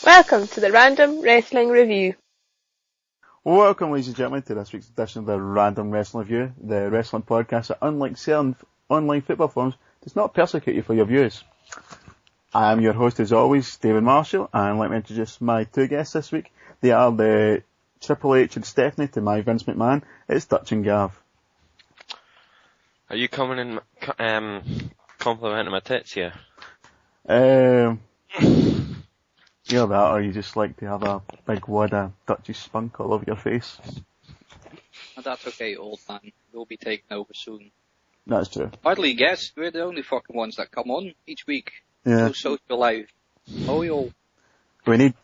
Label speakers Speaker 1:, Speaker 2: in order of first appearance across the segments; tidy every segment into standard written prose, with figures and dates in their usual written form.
Speaker 1: Welcome to the Random Wrestling Review.
Speaker 2: Welcome, ladies and gentlemen, to this week's edition of the Random Wrestling Review, the wrestling podcast that, unlike certain online football forums, does not persecute you for your views. I am your host, as always, David Marshall, and let me introduce my two guests this week. They are the Triple H and Stephanie to my Vince McMahon. It's Dutch and Gav.
Speaker 3: Are you coming in complimenting my tits here?
Speaker 2: Either that, or you just like to have a big wad of Dutch's spunk all over your face.
Speaker 4: That's okay, old man. We'll be taking over soon.
Speaker 2: That's true.
Speaker 4: Hardly guess, we're the only fucking ones that come on each week.
Speaker 2: Yeah.
Speaker 4: No social life. Oh, yo.
Speaker 2: We need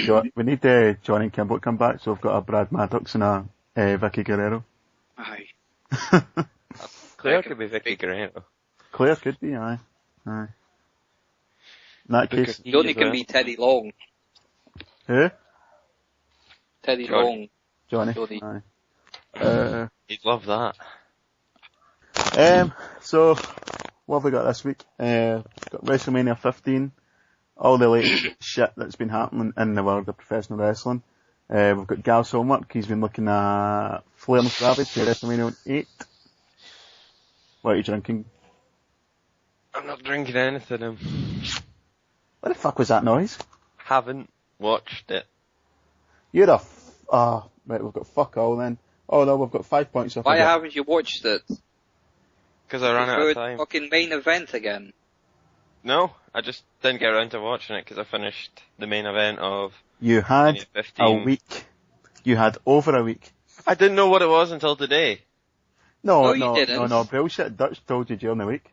Speaker 2: Johnny and Kimball to come back, so we've got a Brad Maddox and a Vicky Guerrero.
Speaker 4: Aye.
Speaker 3: Claire could be Vicky Guerrero.
Speaker 2: Claire could be, aye. In that case,
Speaker 4: Johnny can be Teddy Long.
Speaker 2: who?
Speaker 4: Teddy
Speaker 3: Johnny.
Speaker 4: Long.
Speaker 2: Johnny.
Speaker 4: Johnny.
Speaker 2: Aye.
Speaker 3: You'd love that.
Speaker 2: So, what have we got this week? Got WrestleMania 15, all the latest shit that's been happening in the world of professional wrestling. We've got Gav's homework, he's been looking at Flair and Savage to WrestleMania 8. What are you drinking?
Speaker 3: I'm not drinking anything.
Speaker 2: What the fuck was that noise?
Speaker 3: Haven't watched it.
Speaker 2: You're a right, we've got fuck all then. Oh no, we've got 5 points off.
Speaker 4: Why haven't you watched it?
Speaker 3: Because I ran out of time.
Speaker 4: Fucking main event again.
Speaker 3: No, I just didn't get around to watching it because I finished the main event of
Speaker 2: You had
Speaker 3: WrestleMania
Speaker 2: a
Speaker 3: 15.
Speaker 2: week. You had over a week.
Speaker 3: I didn't know what it was until today.
Speaker 4: No, you didn't.
Speaker 2: No, bullshit. Dutch told you during the week.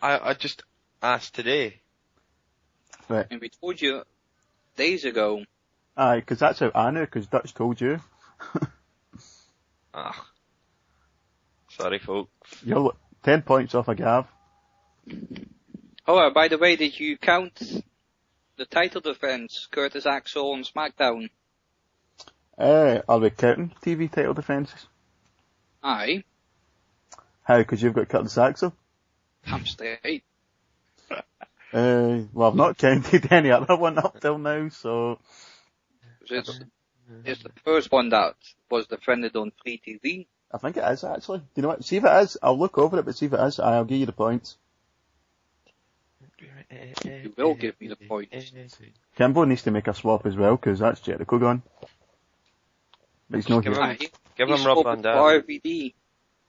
Speaker 3: I just asked today.
Speaker 2: Right.
Speaker 4: And we told you days ago.
Speaker 2: Aye, 'cause that's how I knew, 'cause Dutch told you.
Speaker 3: Sorry folks.
Speaker 2: You're 10 points off a Gav.
Speaker 4: Oh, by the way, did you count the title defense, Curtis Axel on SmackDown?
Speaker 2: Are we counting TV title defences?
Speaker 4: Aye.
Speaker 2: How? 'Cause you've got Curtis Axel?
Speaker 4: Damn straight.
Speaker 2: Well, I've not counted any other one up till now, so...
Speaker 4: It's the first one that was defended on free TV.
Speaker 2: I think it is, actually. Do you know what? See if it is. I'll look over it, but see if it is. I'll give you the points.
Speaker 4: You will give me the points.
Speaker 2: Kimbo needs to make a swap as well, 'cause that's Jericho gone. But he's not
Speaker 3: Give
Speaker 2: here.
Speaker 3: him- Give him Rob Van Dam.
Speaker 4: RVD.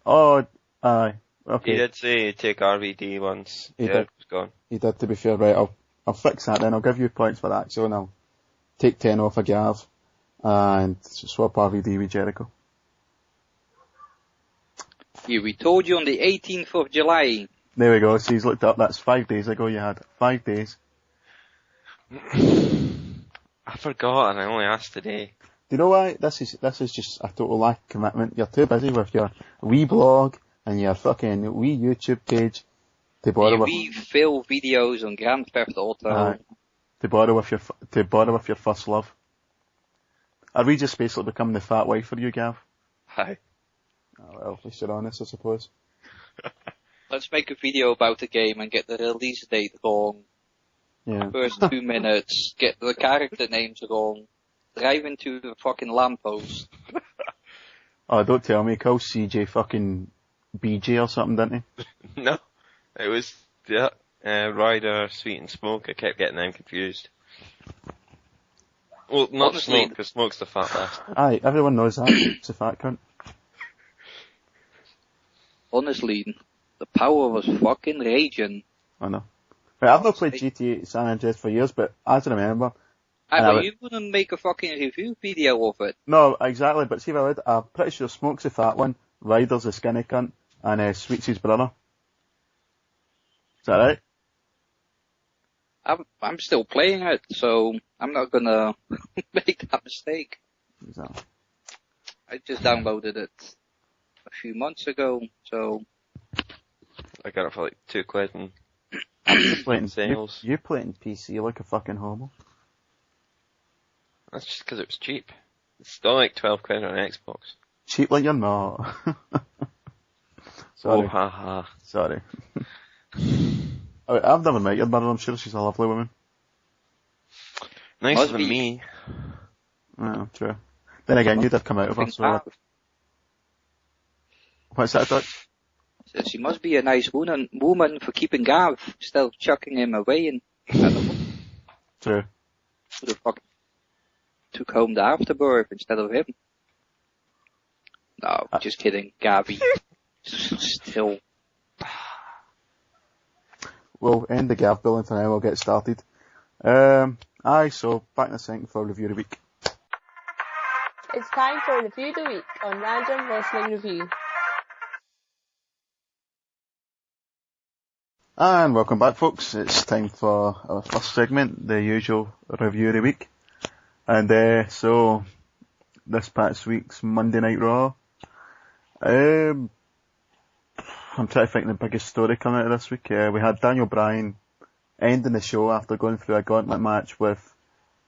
Speaker 2: Oh, aye. Okay.
Speaker 3: He did say he'd take RVD once.
Speaker 2: He
Speaker 3: Jericho's
Speaker 2: did.
Speaker 3: gone.
Speaker 2: He did, to be fair, right. I'll fix that then. I'll give you points for that, so I'll take 10 off a Gav and swap RVD with Jericho.
Speaker 4: Yeah, we told you on the 18th of July.
Speaker 2: There we go. So he's looked up. That's 5 days ago you had. 5 days.
Speaker 3: I forgot and I only asked today.
Speaker 2: Do you know why? This is just a total lack of commitment. You're too busy with your wee blog and your fucking wee YouTube page to bother with.
Speaker 4: We fill videos on Grand Theft Auto.
Speaker 2: To bother with your first love. Are we just basically becoming the fat wife for you, Gav?
Speaker 3: Hi.
Speaker 2: Oh well, at least you're honest, I suppose.
Speaker 4: Let's make a video about the game and get the release date wrong.
Speaker 2: Yeah.
Speaker 4: First 2 minutes, get the character names wrong. Drive into the fucking lamppost.
Speaker 2: Oh, don't tell me. He called CJ fucking BJ or something, didn't he?
Speaker 3: No, it was Ryder, Sweet and Smoke. I kept getting them confused. Well, not
Speaker 4: Honestly,
Speaker 3: Smoke, because Smoke's the fat bastard.
Speaker 2: Aye, everyone knows that. It's a fat cunt.
Speaker 4: Honestly, the power was fucking raging.
Speaker 2: I know. Right, I've not played GTA San Andreas for years, but as I remember...
Speaker 4: But you wouldn't make a fucking review video of it.
Speaker 2: No, exactly, but see if I would, I'm pretty sure Smoke's the fat one, Ryder's the skinny cunt, and Sweet's his brother. Is that right?
Speaker 4: I'm still playing it, so I'm not gonna make that mistake.
Speaker 2: Exactly.
Speaker 4: I just downloaded it a few months ago, so...
Speaker 3: I got it for like £2
Speaker 2: Playing
Speaker 3: sales.
Speaker 2: You playing PC like a fucking homo.
Speaker 3: That's just because it was cheap. It's still like £12 on Xbox.
Speaker 2: Cheap like you're not. Sorry.
Speaker 3: Oh, haha.
Speaker 2: Sorry. I've never met your mother, I'm sure she's a lovely woman.
Speaker 3: Nicer
Speaker 4: Must
Speaker 3: than
Speaker 4: be.
Speaker 3: me.
Speaker 2: Oh, true. Then again, you'd have come out of her, so... What's that, Dutch?
Speaker 4: Says she must be a nice woman for keeping Gav, still chucking him away and I don't know,
Speaker 2: True.
Speaker 4: who the fuck took home the afterbirth instead of him. No, just kidding, Gabby. Still.
Speaker 2: We'll end the Gav billing for now, we'll get started. So back in the second for review of the week.
Speaker 1: It's time for Review of the Week on Random Wrestling Review.
Speaker 2: And welcome back, folks. It's time for our first segment, the usual review of the week. And so this past week's Monday Night Raw, I'm trying to think the biggest story coming out of this week. We had Daniel Bryan ending the show after going through a gauntlet match with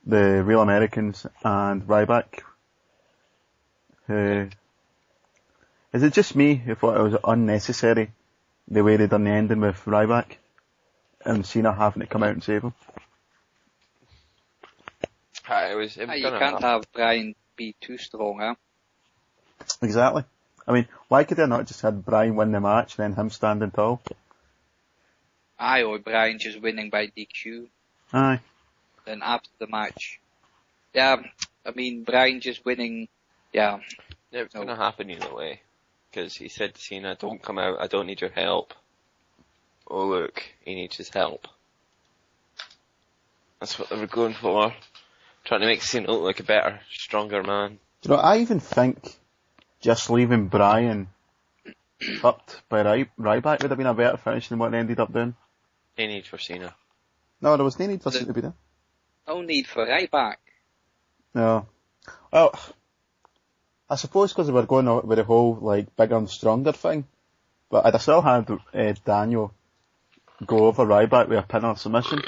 Speaker 2: the Real Americans and Ryback. Is it just me who thought it was unnecessary the way they done the ending with Ryback and Cena having to come out and save him?
Speaker 4: You can't have Bryan be too strong, huh?
Speaker 2: Exactly. I mean, why could they not just had Bryan win the match and then him standing tall?
Speaker 4: Aye, or Bryan just winning by DQ.
Speaker 2: Aye.
Speaker 4: Then after the match. Yeah, I mean, Bryan just winning, yeah.
Speaker 3: It's going to happen either way. Because he said to Cena, don't come out, I don't need your help. Oh look, he needs his help. That's what they were going for. Trying to make Cena look like a better, stronger man.
Speaker 2: You know, I even think just leaving Bryan fucked by Ryback would have been a better finish than what they ended up doing.
Speaker 3: No need for Cena.
Speaker 2: No, there was no need for Cena to be there.
Speaker 4: No need for Ryback.
Speaker 2: No. Well, I suppose because they were going out with the whole, like, bigger and stronger thing. But I'd have still had Daniel go over Ryback with a pin or submission.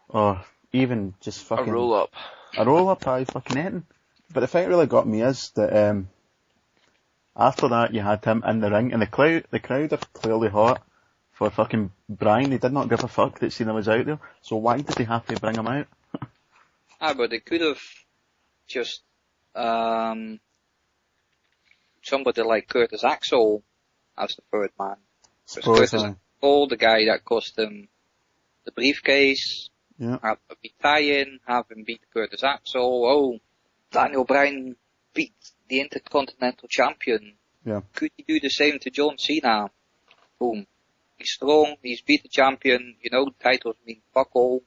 Speaker 2: Or even just fucking...
Speaker 3: A roll-up.
Speaker 2: A roll-up, aye, fucking anything. But the thing that really got me is that after that you had him in the ring, and the crowd are clearly hot for fucking Bryan. They did not give a fuck that Cena was out there. So why did they have to bring him out?
Speaker 4: But they could have just somebody like Curtis Axel as the third man. Curtis Axel, the guy that cost him the briefcase, have a big tie-in, have him beat Curtis Axel. Oh, Daniel Bryan beat the Intercontinental Champion.
Speaker 2: Yeah.
Speaker 4: Could he do the same to John Cena? Boom. He's strong, he's beat the champion, you know, titles mean fuck all.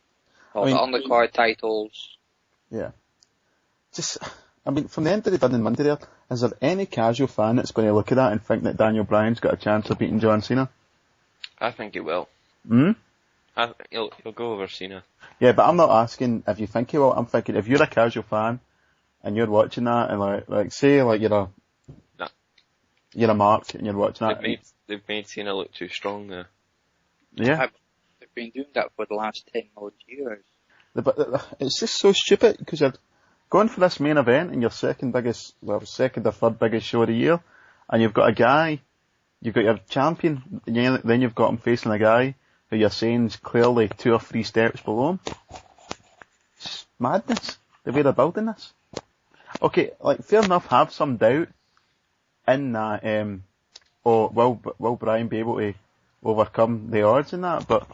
Speaker 4: Or the undercard titles.
Speaker 2: Yeah. From the end that they done in Monday there, is there any casual fan that's going to look at that and think that Daniel Bryan's got a chance of beating John Cena?
Speaker 3: I think he will. He'll go over Cena.
Speaker 2: Yeah, but I'm not asking if you think he will. I'm thinking if you're a casual fan and you're watching that and like say like you're a Mark and you're watching that.
Speaker 3: They've made Cena look too strong there.
Speaker 2: Yeah.
Speaker 4: They've been doing that for the last 10 odd years.
Speaker 2: But it's just so stupid because you're going for this main event and your second or third biggest show of the year, and you've got a guy, you've got your champion, then you've got him facing a guy who you're saying is clearly 2 or 3 steps below him. It's madness, the way they're building this. Okay, like, fair enough, have some doubt in that, will Bryan be able to overcome the odds in that, but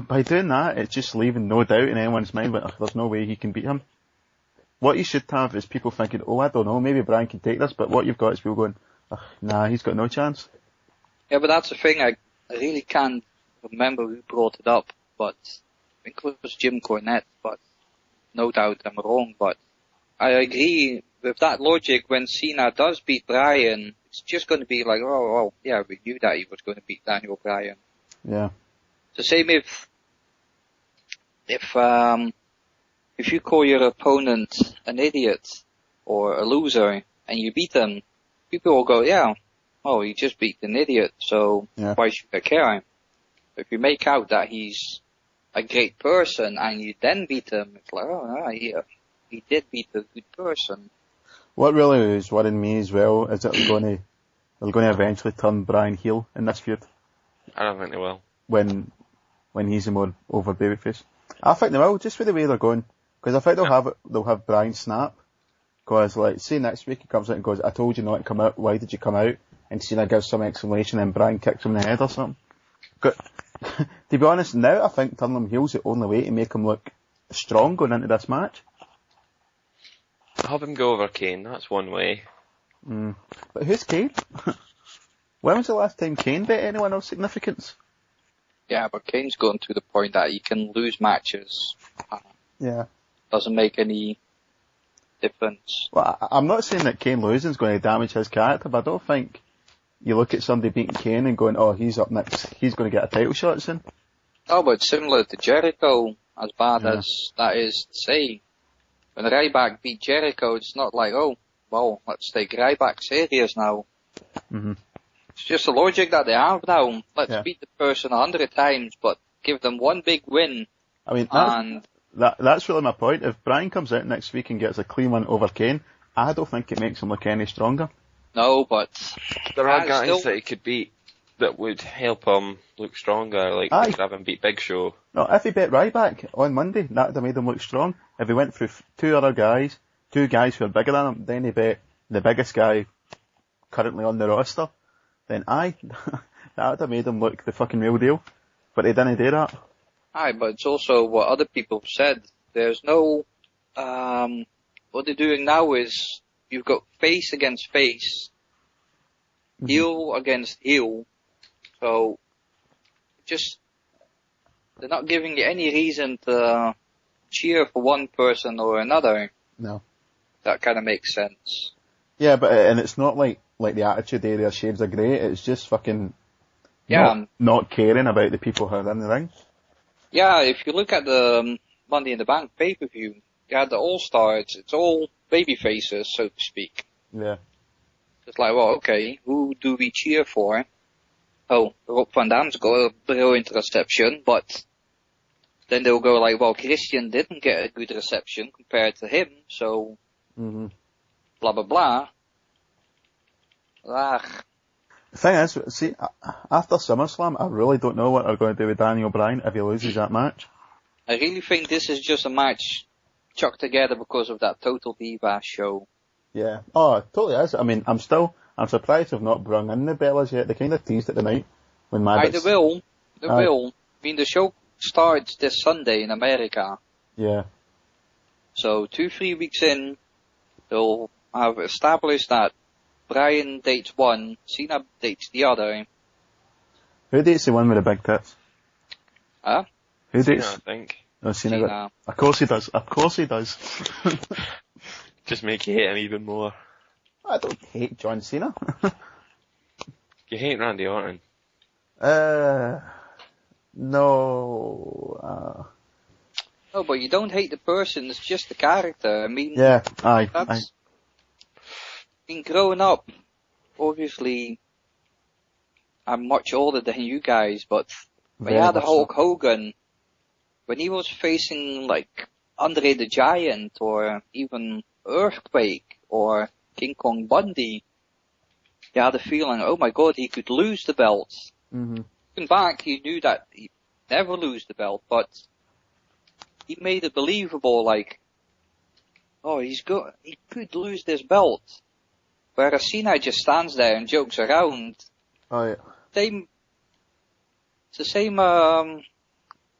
Speaker 2: by doing that, it's just leaving no doubt in anyone's mind, but there's no way he can beat him. What you should have is people thinking, oh, I don't know, maybe Bryan can take this, but what you've got is people going, nah, he's got no chance.
Speaker 4: Yeah, but that's the thing, I really can't remember who brought it up, but I think it was Jim Cornette, but no doubt I'm wrong, but I agree with that logic. When Cena does beat Bryan, it's just going to be like, oh, yeah, we knew that he was going to beat Daniel Bryan.
Speaker 2: Yeah.
Speaker 4: The same if you call your opponent an idiot or a loser and you beat them, people will go, yeah, oh, he just beat an idiot, so why should I care? If you make out that he's a great person and you then beat him, it's like, oh, yeah, he did beat a good person.
Speaker 2: What really is worrying me as well is that they're going to eventually turn Bryan heel in this feud.
Speaker 3: I don't think they will.
Speaker 2: When he's a more over babyface. I think they will, just with the way they're going. Because I think they'll have Brian snap. Because, like, say next week he comes out and goes, I told you not to come out, why did you come out? And Cena gives some explanation and Brian kicks him in the head or something. But, to be honest, now I think turning them heel's the only way to make them look strong going into this match.
Speaker 3: Have him go over Kane, that's one way.
Speaker 2: But who's Kane? When was the last time Kane beat anyone of significance?
Speaker 4: Yeah, but Kane's gotten to the point that he can lose matches.
Speaker 2: Yeah.
Speaker 4: Doesn't make any difference.
Speaker 2: Well, I'm not saying that Kane losing is going to damage his character, but I don't think you look at somebody beating Kane and going, oh, he's up next, he's going to get a title shot soon.
Speaker 4: Oh, but it's similar to Jericho, as bad as that is to say. When Ryback beat Jericho, it's not like, oh, well, let's take Ryback serious now. It's just the logic that they have now. Let's beat the person 100 times, but give them one big win.
Speaker 2: I mean, that's really my point. If Brian comes out next week and gets a clean one over Kane, I don't think it makes him look any stronger.
Speaker 4: No, but
Speaker 3: there are guys that he could beat that would help him look stronger, like have him beat Big Show.
Speaker 2: No, if he beat Ryback on Monday, that would have made him look strong. If he went through two guys who are bigger than him, then he beat the biggest guy currently on the roster, then that would have made him look the fucking real deal. But he didn't do that.
Speaker 4: Aye, but it's also what other people have said. There's no, what they're doing now is you've got face against face, heel against heel. So, they're not giving you any reason to cheer for one person or another.
Speaker 2: No.
Speaker 4: That kind of makes sense.
Speaker 2: Yeah, and it's not like the Attitude Era shades of grey, it's just fucking not caring about the people who are in the ring.
Speaker 4: Yeah, if you look at the Money in the Bank pay-per-view, you had the All-Star, it's all baby faces, so to speak.
Speaker 2: Yeah.
Speaker 4: It's like, well, okay, who do we cheer for? Oh, Rob Van Dam's got a brilliant reception, but then they'll go like, well, Christian didn't get a good reception compared to him, so blah, blah, blah.
Speaker 2: The thing is, see, after SummerSlam, I really don't know what they're going to do with Daniel Bryan if he loses that match.
Speaker 4: I really think this is just a match chucked together because of that Total Divas show.
Speaker 2: Yeah. Oh, it totally is. I mean, I'm surprised they've not brung in the Bellas yet. They kind of teased it tonight when Maddox...
Speaker 4: They will. They will. I mean, the show starts this Sunday in America.
Speaker 2: Yeah.
Speaker 4: So 2-3 weeks in, they'll have established that Bryan dates one, Cena dates the other.
Speaker 2: Who dates the one with the big tits?
Speaker 4: Huh?
Speaker 2: Who dates?
Speaker 3: Cena, I think.
Speaker 2: No, Cena. Of course he does. Of course he does.
Speaker 3: Just make you hate him even more.
Speaker 2: I don't hate John Cena.
Speaker 3: You hate Randy Orton.
Speaker 2: No.
Speaker 4: No, but you don't hate the person, it's just the character. I mean...
Speaker 2: Yeah, aye.
Speaker 4: Been growing up, obviously, I'm much older than you guys, but when you had the Hulk Hogan, when he was facing, like, Andre the Giant, or even Earthquake, or King Kong Bundy, you had a feeling, oh my god, he could lose the belt. Looking back, you knew that he'd never lose the belt, but he made it believable, like, oh, he could lose this belt. Whereas Cena just stands there and jokes around.
Speaker 2: Oh yeah.
Speaker 4: It's the same, a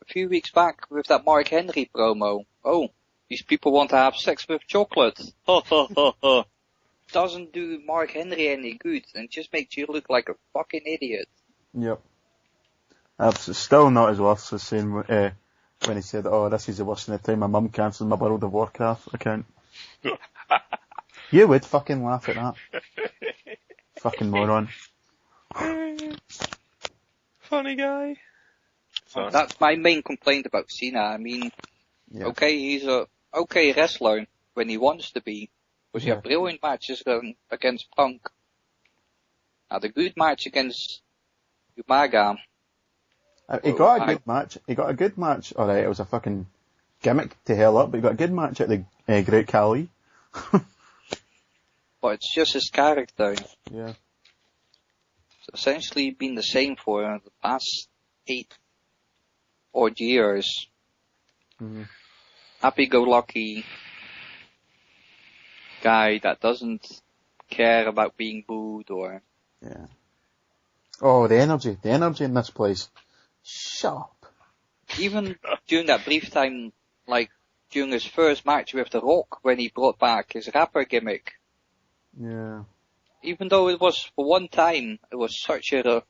Speaker 4: few weeks back with that Mark Henry promo. Oh, these people want to have sex with chocolate. Doesn't do Mark Henry any good and just makes you look like a fucking idiot.
Speaker 2: Yep. It's still not as worse as saying, when he said, oh, this is the worst in the time my mum cancelled my World of Warcraft account. You would fucking laugh at that. Fucking moron.
Speaker 3: Funny guy. Sorry.
Speaker 4: That's my main complaint about Cena. I mean, okay, he's a okay wrestler when he wants to be. Because he had brilliant matches against Punk. Had a good match against Umaga.
Speaker 2: He got a good match. Alright, it was a fucking gimmick to hell up, but he got a good match at the Great Khali.
Speaker 4: But it's just his character.
Speaker 2: Yeah.
Speaker 4: It's essentially been the same for the past 8 odd years. happy-go-lucky guy that doesn't care about being booed or...
Speaker 2: Yeah. Oh, the energy in this place. Shut up.
Speaker 4: Even during that brief time, like, during his first match with The Rock, when he brought back his rapper gimmick.
Speaker 2: Yeah.
Speaker 4: Even though it was for one time, it was such a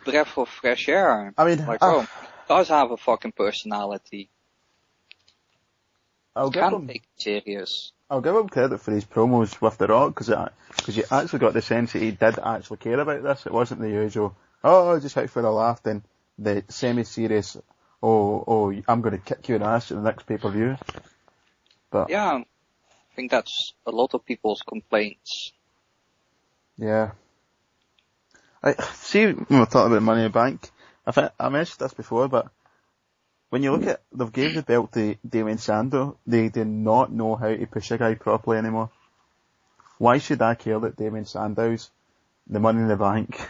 Speaker 4: breath of fresh air.
Speaker 2: I mean,
Speaker 4: like, he does have a fucking personality. Can't take it serious.
Speaker 2: I'll give him credit for his promos with The Rock, because you actually got the sense that he did actually care about this. It wasn't the usual, just out for a laugh, then the semi-serious, I'm going to kick you in the ass at the next pay-per-view. But
Speaker 4: yeah, I think that's a lot of people's complaints.
Speaker 2: Yeah. See, when we talked about Money in the Bank, I mentioned this before, but when you look at, they've gave the belt to Damien Sandow, they do not know how to push a guy properly anymore. Why should I care that Damien Sandow's the Money in the Bank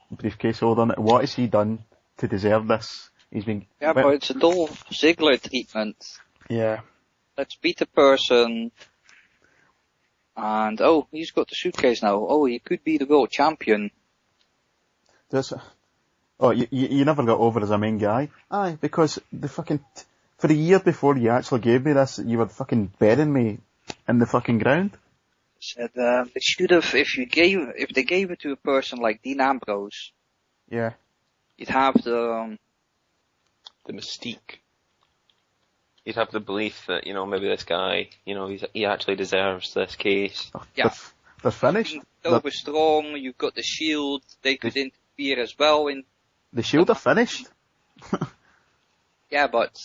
Speaker 2: briefcase holder? What has he done to deserve this? He's been...
Speaker 4: Yeah, but it's a Dolph Ziggler treatment.
Speaker 2: Yeah.
Speaker 4: Let's beat a person, and he's got the suitcase now. He could be the world champion.
Speaker 2: You never got over as a main guy? Aye, because for the year before you actually gave me this, you were fucking burying me in the fucking ground.
Speaker 4: Said, they should have, if they gave it to a person like Dean Ambrose.
Speaker 2: Yeah.
Speaker 4: You'd have the
Speaker 3: mystique. You'd have the belief that, maybe this guy, he actually deserves this case.
Speaker 4: Yeah.
Speaker 2: They're finished.
Speaker 4: Over strong, you've got the Shield, they could interfere as well in...
Speaker 2: The Shield are finished.
Speaker 4: Yeah, but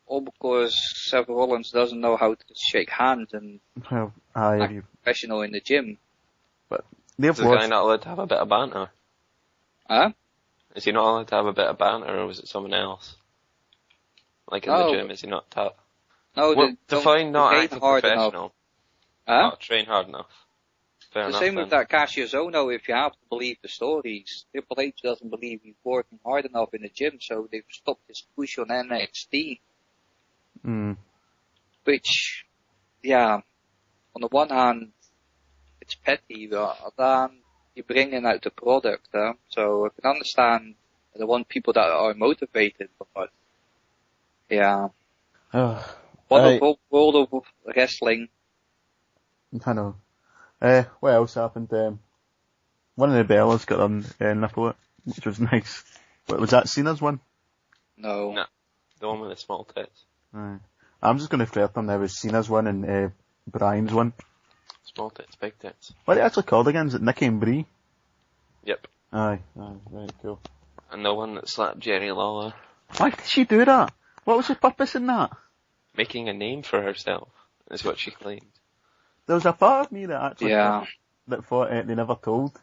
Speaker 4: all because Seth Rollins doesn't know how to shake hands and act professional in the gym.
Speaker 2: But
Speaker 3: is the guy not allowed to have a bit of banter?
Speaker 4: Huh?
Speaker 3: Is he not allowed to have a bit of banter, or was it someone else? Like in the gym, is he not tough?
Speaker 4: No,
Speaker 3: define not acting professional.
Speaker 4: Huh?
Speaker 3: Not train hard enough. Fair enough,
Speaker 4: same with that Cassius Ohno, if you have to believe the stories. Triple H doesn't believe he's working hard enough in the gym, so they've stopped his push on NXT. Which, yeah, on the one hand, it's petty, but on the other hand, you're bringing out the product, so I can understand the one people that are motivated, but, yeah. Wonderful world of wrestling.
Speaker 2: I know. What else happened? One of the Bellas got a nipple, which was nice. But was that Cena's one?
Speaker 4: No.
Speaker 3: The one with the small tits.
Speaker 2: I'm just going to flirt them now with Cena's one and Brian's one.
Speaker 3: Small tits, big tits.
Speaker 2: What are they actually called again? Is it Nikki and Brie?
Speaker 3: Yep.
Speaker 2: Aye, right, cool.
Speaker 3: And the one that slapped Jerry Lawler.
Speaker 2: Why did she do that? What was the purpose in that?
Speaker 3: Making a name for herself, is what she claimed.
Speaker 2: There was a part of me that actually that thought they never told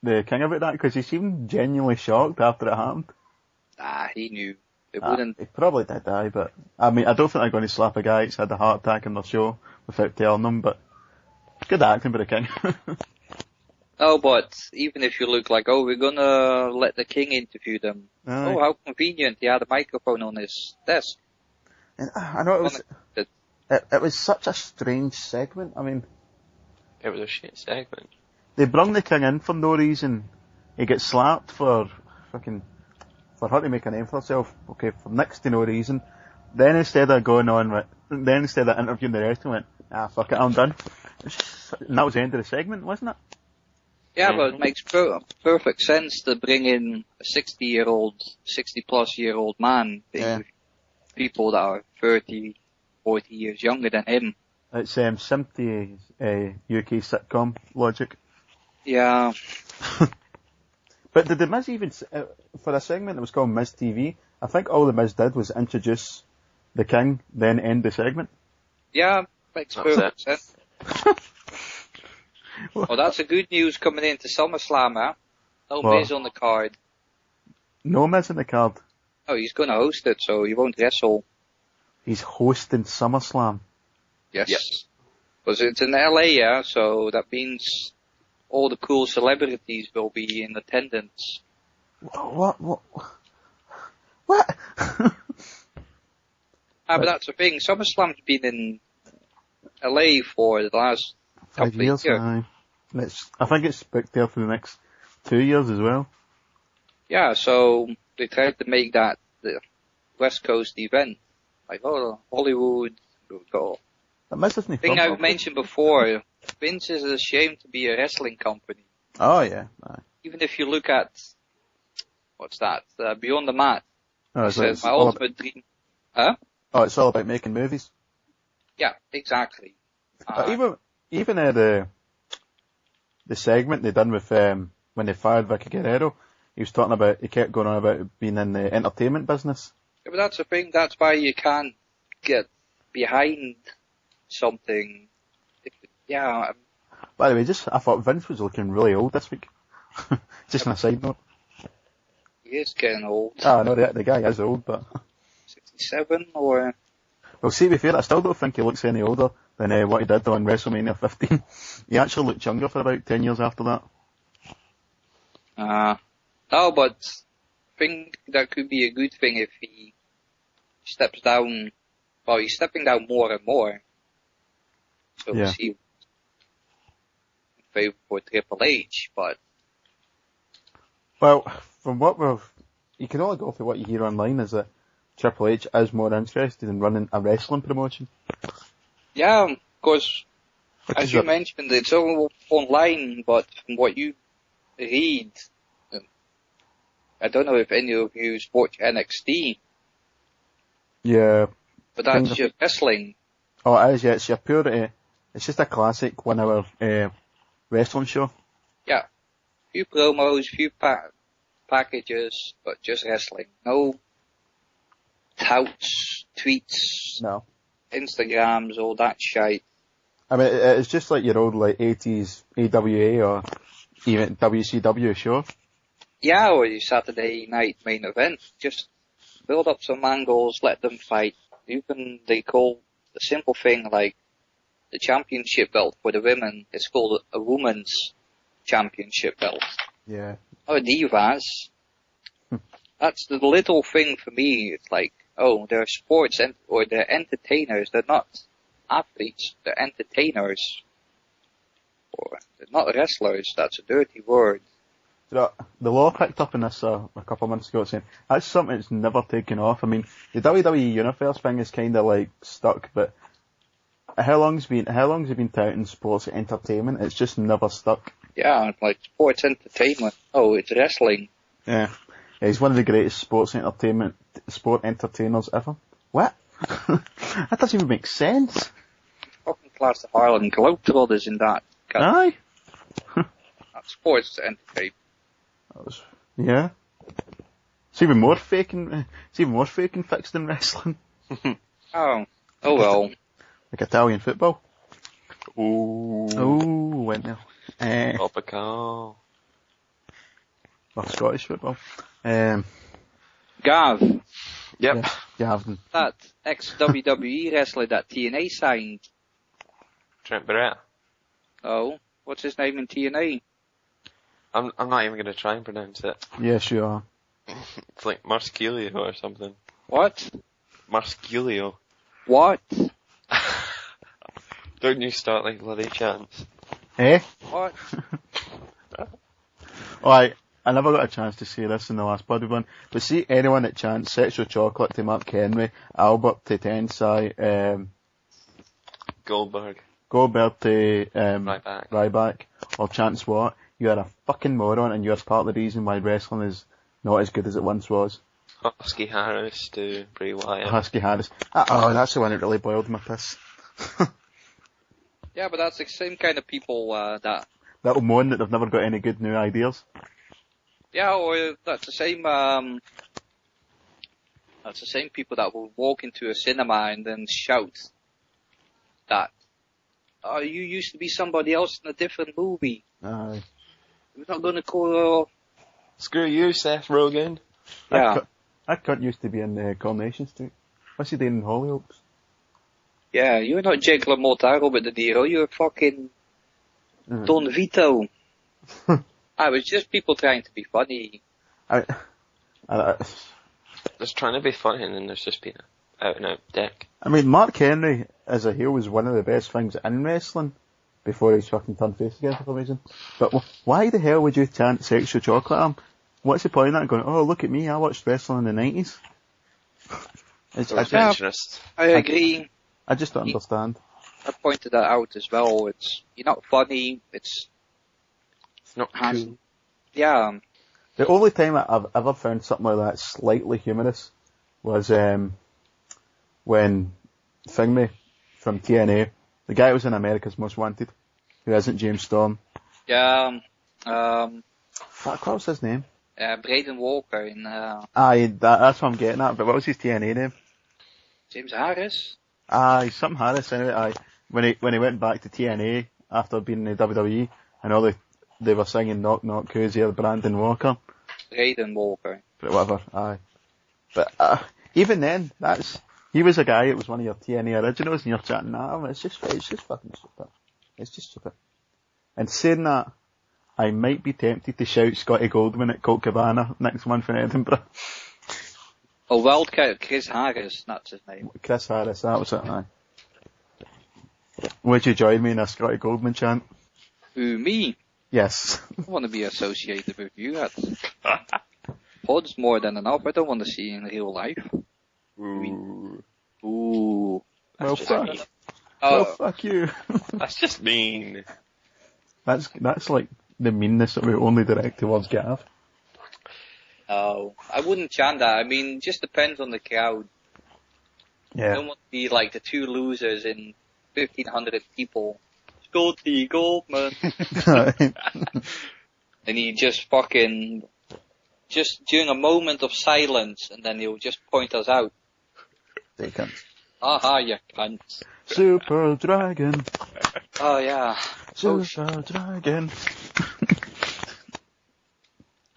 Speaker 2: the king about that, because he seemed genuinely shocked after it happened.
Speaker 4: He knew. It wouldn't...
Speaker 2: He probably did, but I mean, I don't think they're going to slap a guy that's had a heart attack in their show without telling them, but good acting by the king.
Speaker 4: No, but even if you look like, we're gonna let the king interview them.
Speaker 2: Aye.
Speaker 4: How convenient, he had a microphone on his desk.
Speaker 2: And I know it was such a strange segment. I mean,
Speaker 3: it was a shit segment.
Speaker 2: They brung the king in for no reason. He gets slapped for her to make a name for herself. Okay, for next to no reason. Then instead of interviewing the rest, he went, fuck it, I'm done. And that was the end of the segment, wasn't it?
Speaker 4: Yeah, but it makes perfect sense to bring in a 60-plus-year-old man, people that are 30, 40 years younger than him.
Speaker 2: It's simply UK sitcom logic.
Speaker 4: Yeah.
Speaker 2: But did the Miz even, for a segment that was called Miz TV, I think all the Miz did was introduce the king, then end the segment.
Speaker 4: Yeah, makes perfect sense. Well, that's a good news coming into SummerSlam, huh? No Miz on the card.
Speaker 2: No Miz on the card?
Speaker 4: Oh, he's going to host it, so he won't wrestle.
Speaker 2: He's hosting SummerSlam?
Speaker 4: Yes. Because it's in LA, so that means all the cool celebrities will be in attendance.
Speaker 2: What What?
Speaker 4: But that's the thing. SummerSlam's been in LA for the last
Speaker 2: 5
Speaker 4: couple
Speaker 2: years,
Speaker 4: of years.
Speaker 2: aye. I think it's booked there for the next 2 years as well.
Speaker 4: Yeah, so they tried to make that the West Coast event. Like, Hollywood, we've got...
Speaker 2: That misses me.
Speaker 4: thing I've mentioned before, Vince is ashamed to be a wrestling company.
Speaker 2: Oh, yeah. Aye.
Speaker 4: Even if you look at, what's that, Beyond the Mat.
Speaker 2: Oh,
Speaker 4: It says, my ultimate dream... Huh?
Speaker 2: Oh, it's all about making movies.
Speaker 4: Yeah, exactly.
Speaker 2: Even the segment they done with when they fired Vicky Guerrero, he kept going on about being in the entertainment business.
Speaker 4: Yeah, but that's the thing, that's why you can't get behind something. Yeah.
Speaker 2: By the way, I thought Vince was looking really old this week. Just on a side note.
Speaker 4: He is getting old.
Speaker 2: Ah, no, the guy is old, but...
Speaker 4: 67 or...
Speaker 2: Well, see, to be fair, I still don't think he looks any older than what he did on WrestleMania 15. He actually looked younger for about 10 years after that.
Speaker 4: No, but I think that could be a good thing if he steps down. Well, he's stepping down more and more. So
Speaker 2: Yeah.
Speaker 4: we'll see in favor for Triple H, but...
Speaker 2: Well, from you can only go for what you hear online is that Triple H is more interested in running a wrestling promotion.
Speaker 4: Yeah, because, as you mentioned, it's all online, but from what you read, I don't know if any of you watch NXT.
Speaker 2: Yeah.
Speaker 4: But that's just wrestling.
Speaker 2: Oh, it is, yeah. It's your pure, it's just a classic 1 hour, wrestling show.
Speaker 4: Yeah. Few promos, few packages, but just wrestling. No touts, tweets,
Speaker 2: No.
Speaker 4: Instagrams, all that shite.
Speaker 2: I mean, it's just like your old, 80s AWA or even WCW show.
Speaker 4: Yeah, or your Saturday night main event. Just build up some angles, let them fight. Even they call the simple thing like the championship belt for the women, it's called a woman's championship belt.
Speaker 2: Yeah.
Speaker 4: Oh, divas. That's the little thing for me. It's like, they're sports or they're entertainers. They're not athletes. They're entertainers. Or they're not wrestlers. That's a dirty word.
Speaker 2: The law picked up on this a couple of months ago saying that's something that's never taken off. I mean, the WWE Universe thing is kind of stuck, but how long's it been touting sports entertainment? It's just never stuck.
Speaker 4: Yeah, like sports entertainment. Oh, it's wrestling.
Speaker 2: Yeah. He's one of the greatest sport entertainers ever. What? That doesn't even make sense.
Speaker 4: Fucking class the Harlem Globetrotters in that.
Speaker 2: Aye.
Speaker 4: That's sports entertainment.
Speaker 2: Yeah. It's even more fake and fixed than wrestling.
Speaker 4: Oh well.
Speaker 2: Like Italian football.
Speaker 3: Ooh.
Speaker 2: Went there.
Speaker 3: Topical.
Speaker 2: Or Scottish football.
Speaker 4: Gav.
Speaker 3: Yep.
Speaker 2: Yeah, Gavin.
Speaker 4: That ex-WWE wrestler that TNA signed.
Speaker 3: Trent Barrett.
Speaker 4: Oh, what's his name in TNA?
Speaker 3: I'm not even gonna try and pronounce it.
Speaker 2: Yes, you are.
Speaker 3: It's like Marsculio or something.
Speaker 4: What?
Speaker 3: Marsculio.
Speaker 4: What?
Speaker 3: Don't you start like bloody chance.
Speaker 2: Eh?
Speaker 4: What?
Speaker 2: Alright, I never got a chance to say this in the last bloody one, but see anyone that chants Sexual Chocolate to Mark Henry, Albert to Tensai,
Speaker 3: Goldberg
Speaker 2: to
Speaker 3: Ryback,
Speaker 2: or chants what, you are a fucking moron and you're part of the reason why wrestling is not as good as it once was.
Speaker 3: Husky Harris to Bray Wyatt.
Speaker 2: Husky Harris. Oh, that's the one that really boiled my piss.
Speaker 4: Yeah, but that's the same kind of people
Speaker 2: That'll moan that they've never got any good new ideas.
Speaker 4: Yeah, or that's the same people that will walk into a cinema and then shout that, "Oh, you used to be somebody else in a different movie.
Speaker 2: Aye.
Speaker 4: We're not gonna call
Speaker 3: Screw you, Seth Rogen."
Speaker 4: Yeah.
Speaker 2: That cunt used to be in Coronation Street. What's he doing in Hollyoaks?
Speaker 4: Yeah, you're not Jake LaMotta, but the Nero, you're fucking Don Vito. I was just people trying to be funny.
Speaker 3: There's trying to be funny, and then there's just being out and out dick.
Speaker 2: I mean, Mark Henry as a heel was one of the best things in wrestling before he's fucking turned face again for some reason. But why the hell would you chant sexual chocolate arm? What's the point of that? Going, oh, look at me, I watched wrestling in the 90s.
Speaker 4: I agree.
Speaker 2: I just don't understand.
Speaker 4: I pointed that out as well. You're not funny. It's
Speaker 3: not cool.
Speaker 4: Yeah.
Speaker 2: The only time I've ever found something like that slightly humorous was when Thingy from TNA, the guy who was in America's Most Wanted, who isn't James Storm.
Speaker 4: Yeah.
Speaker 2: Fuck, what was his name?
Speaker 4: Braden Walker
Speaker 2: that's what I'm getting at. But what was his TNA name?
Speaker 4: James Harris.
Speaker 2: Something Harris anyway. When he went back to TNA after being in the WWE, and they were singing Knock Knock Who's Here, Brandon Walker.
Speaker 4: Braden Walker.
Speaker 2: But whatever, But even then, he was a guy that was one of your TNA originals, and you're chatting at him. It's just fucking stupid. It's just stupid. And saying that, I might be tempted to shout Scotty Goldman at Colt Cabana next month in Edinburgh.
Speaker 4: Oh, Wildcat Chris Harris, that's his name.
Speaker 2: Chris Harris, that was it, aye. Would you join me in a Scotty Goldman chant?
Speaker 4: Who, me?
Speaker 2: Yes.
Speaker 4: I want to be associated with you. Pod's more than enough. I don't want to see you in real life.
Speaker 3: Ooh.
Speaker 4: Ooh.
Speaker 2: Well, fuck.
Speaker 4: Oh.
Speaker 2: Well, fuck you.
Speaker 3: That's just mean.
Speaker 2: That's like the meanness that we only direct towards Gav.
Speaker 4: Oh, I wouldn't chant that. I mean, just depends on the crowd.
Speaker 2: Yeah.
Speaker 4: I don't want to be like the two losers in 1,500 people. Scotty Goldman. And he just during a moment of silence, and then he'll just point us out.
Speaker 2: They can't.
Speaker 4: Aha, you cunt.
Speaker 2: Super Dragon.
Speaker 4: Oh, yeah.
Speaker 2: Super Dragon.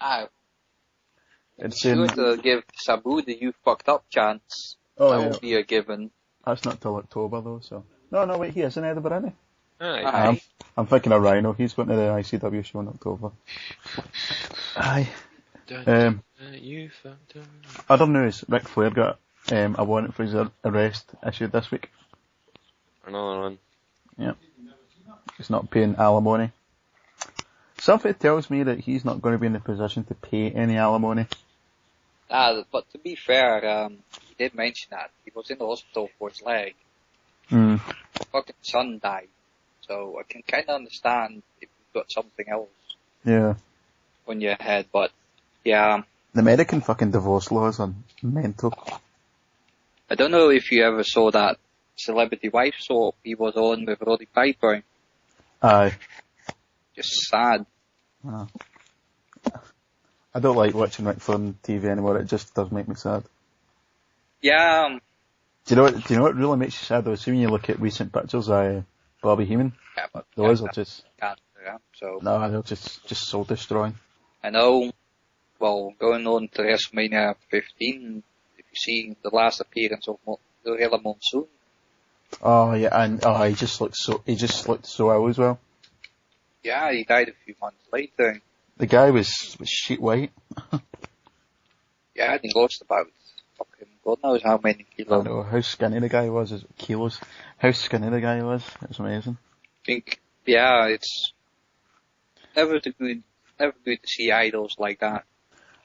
Speaker 4: Ow.
Speaker 2: It's
Speaker 4: Sure to give Sabu the you fucked up chance.
Speaker 2: Oh,
Speaker 4: that
Speaker 2: yeah.
Speaker 4: will be a given.
Speaker 2: That's not till October though, so. No, wait, he is in Edinburgh, isn't he?
Speaker 3: Aye.
Speaker 2: I'm thinking of Rhino, he's going to the ICW show in October. Aye.
Speaker 3: You fucked up.
Speaker 2: Other news, Ric Flair got a warrant for his arrest issued this week.
Speaker 3: Another one.
Speaker 2: Yep. He's not paying alimony. Something tells me that he's not going to be in a position to pay any alimony.
Speaker 4: But to be fair, he did mention that. He was in the hospital for his leg.
Speaker 2: Mm.
Speaker 4: Fucking son died. So I can kind of understand if you've got something else.
Speaker 2: Yeah.
Speaker 4: On your head, but yeah.
Speaker 2: The American fucking divorce laws are mental.
Speaker 4: I don't know if you ever saw that Celebrity Wife soap he was on with Roddy Piper.
Speaker 2: Aye.
Speaker 4: Just sad.
Speaker 2: I don't like watching Ric Flair on TV anymore, it just does make me sad.
Speaker 4: Yeah.
Speaker 2: Do you know what really makes you sad though? See when you look at recent pictures of Bobby Heenan?
Speaker 4: Yeah, but
Speaker 2: those are just...
Speaker 4: Cancer, yeah, so.
Speaker 2: No, they're just soul destroying.
Speaker 4: I know. Well, going on to WrestleMania 15, if you see the last appearance of Gorilla Monsoon.
Speaker 2: Oh yeah, and he just looked so ill as well.
Speaker 4: Yeah, he died a few months later.
Speaker 2: The guy was shit white.
Speaker 4: Yeah, and he lost about fucking God knows how many kilos.
Speaker 2: I know how skinny the guy was. Kilos. How skinny the guy was. It was amazing.
Speaker 4: I think, yeah, it's never good to see idols like that.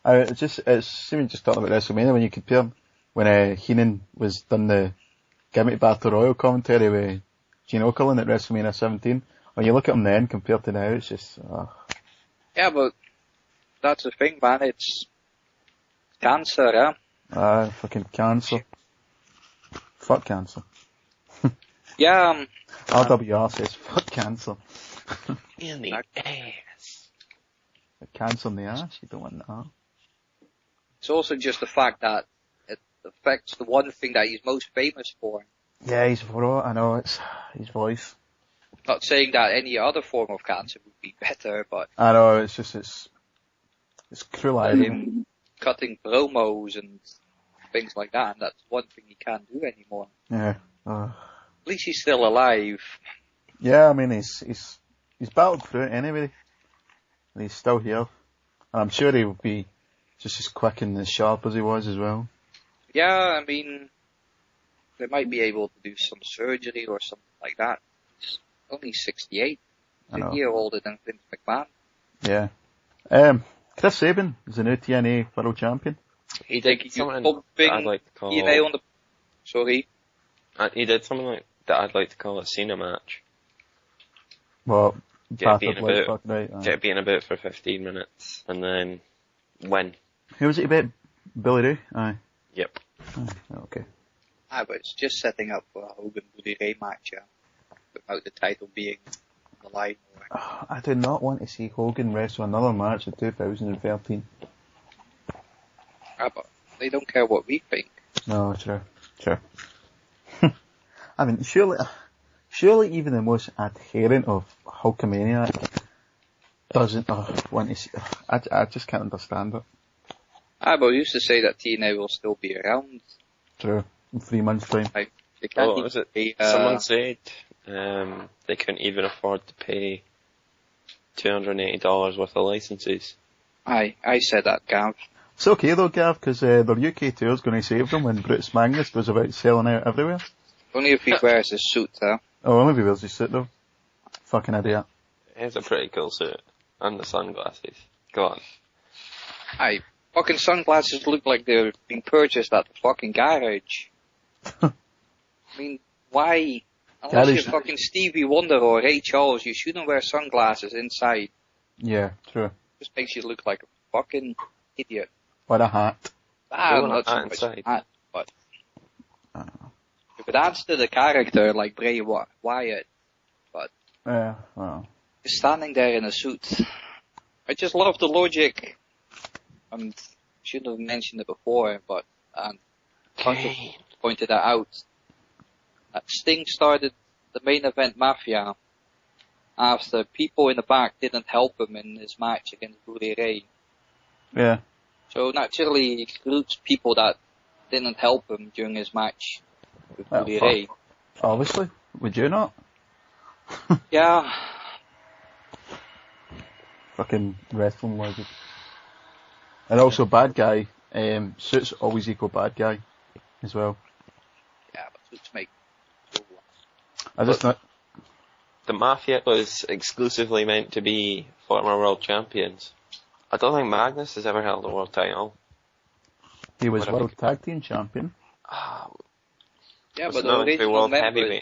Speaker 2: It's just talking about WrestleMania when you compare when Heenan was done the Gimmick Battle Royal commentary with Gene Okerlund at WrestleMania 17. When you look at him then compared to now, it's just.
Speaker 4: Yeah, but that's the thing, man. It's cancer, yeah.
Speaker 2: Fucking cancer. Fuck cancer.
Speaker 4: Yeah.
Speaker 2: RWR says fuck cancer.
Speaker 3: In the ass.
Speaker 2: Cancer in the ass. You don't want that.
Speaker 4: It's also just the fact that it affects the one thing that he's most famous for.
Speaker 2: Yeah, he's throat. I know, it's his voice.
Speaker 4: Not saying that any other form of cancer would be better, but
Speaker 2: I know, it's cruel irony.
Speaker 4: him cutting promos and things like that, and that's one thing he can't do anymore.
Speaker 2: Yeah.
Speaker 4: At least he's still alive.
Speaker 2: Yeah, I mean, he's battled through it anyway. And he's still here. And I'm sure he will be just as quick and as sharp as he was as well.
Speaker 4: Yeah, I mean, they might be able to do some surgery or something like that. He's only 68. He's a year older than Vince McMahon.
Speaker 2: Yeah. Chris Sabin is the new TNA World Champion.
Speaker 3: He did something that I'd like to call...
Speaker 4: Sorry?
Speaker 3: He did something that I'd like to call a Cena match.
Speaker 2: Well,
Speaker 3: get beaten about for 15 minutes, and then win.
Speaker 2: Who was it about? Billy Ray? Aye.
Speaker 3: Yep.
Speaker 2: Okay.
Speaker 4: But it's just setting up for a Hogan-Billy Ray match, without the title being on the line.
Speaker 2: I do not want to see Hogan wrestle another match in 2013.
Speaker 4: But they don't care what we think.
Speaker 2: No, true. I mean, surely even the most adherent of Hulkamaniac doesn't want to see... I just can't understand it.
Speaker 4: But we used to say that TNA will still be around.
Speaker 2: True. In 3 months' time.
Speaker 3: Someone said they couldn't even afford to pay $280 worth of licenses.
Speaker 4: I said that, Gav.
Speaker 2: It's okay though, Gav, because their UK tour's going to save them when Brutus Magnus was about selling out everywhere.
Speaker 4: Only if he wears his suit, though.
Speaker 2: Oh, only if he wears his suit, though. Fucking idiot.
Speaker 3: It's a pretty cool suit. And the sunglasses. Go on.
Speaker 4: Fucking sunglasses look like they're being purchased at the fucking garage. I mean, why? Unless you're fucking Stevie Wonder or Ray Charles, you shouldn't wear sunglasses inside.
Speaker 2: Yeah, true.
Speaker 4: Just makes you look like a fucking idiot.
Speaker 2: What a hat.
Speaker 4: Not so much a hat, but... If it adds to the character, like Bray Wyatt, but...
Speaker 2: Yeah, well...
Speaker 4: He's standing there in a suit. I just love the logic. And shouldn't have mentioned it before, but... pointed that out. Sting started the main event Mafia after people in the back didn't help him in his match against Bully Ray.
Speaker 2: Yeah.
Speaker 4: So naturally he excludes people that didn't help him during his match with Bully Ray.
Speaker 2: Obviously. Would you not?
Speaker 4: Yeah.
Speaker 2: Fucking wrestling logic. And also bad guy. Suits always equal bad guy as well.
Speaker 4: Yeah, but suits make...
Speaker 3: The Mafia was exclusively meant to be former world champions. I don't think Magnus has ever held a world title.
Speaker 2: He was world tag team champion.
Speaker 4: Yeah, but the original member,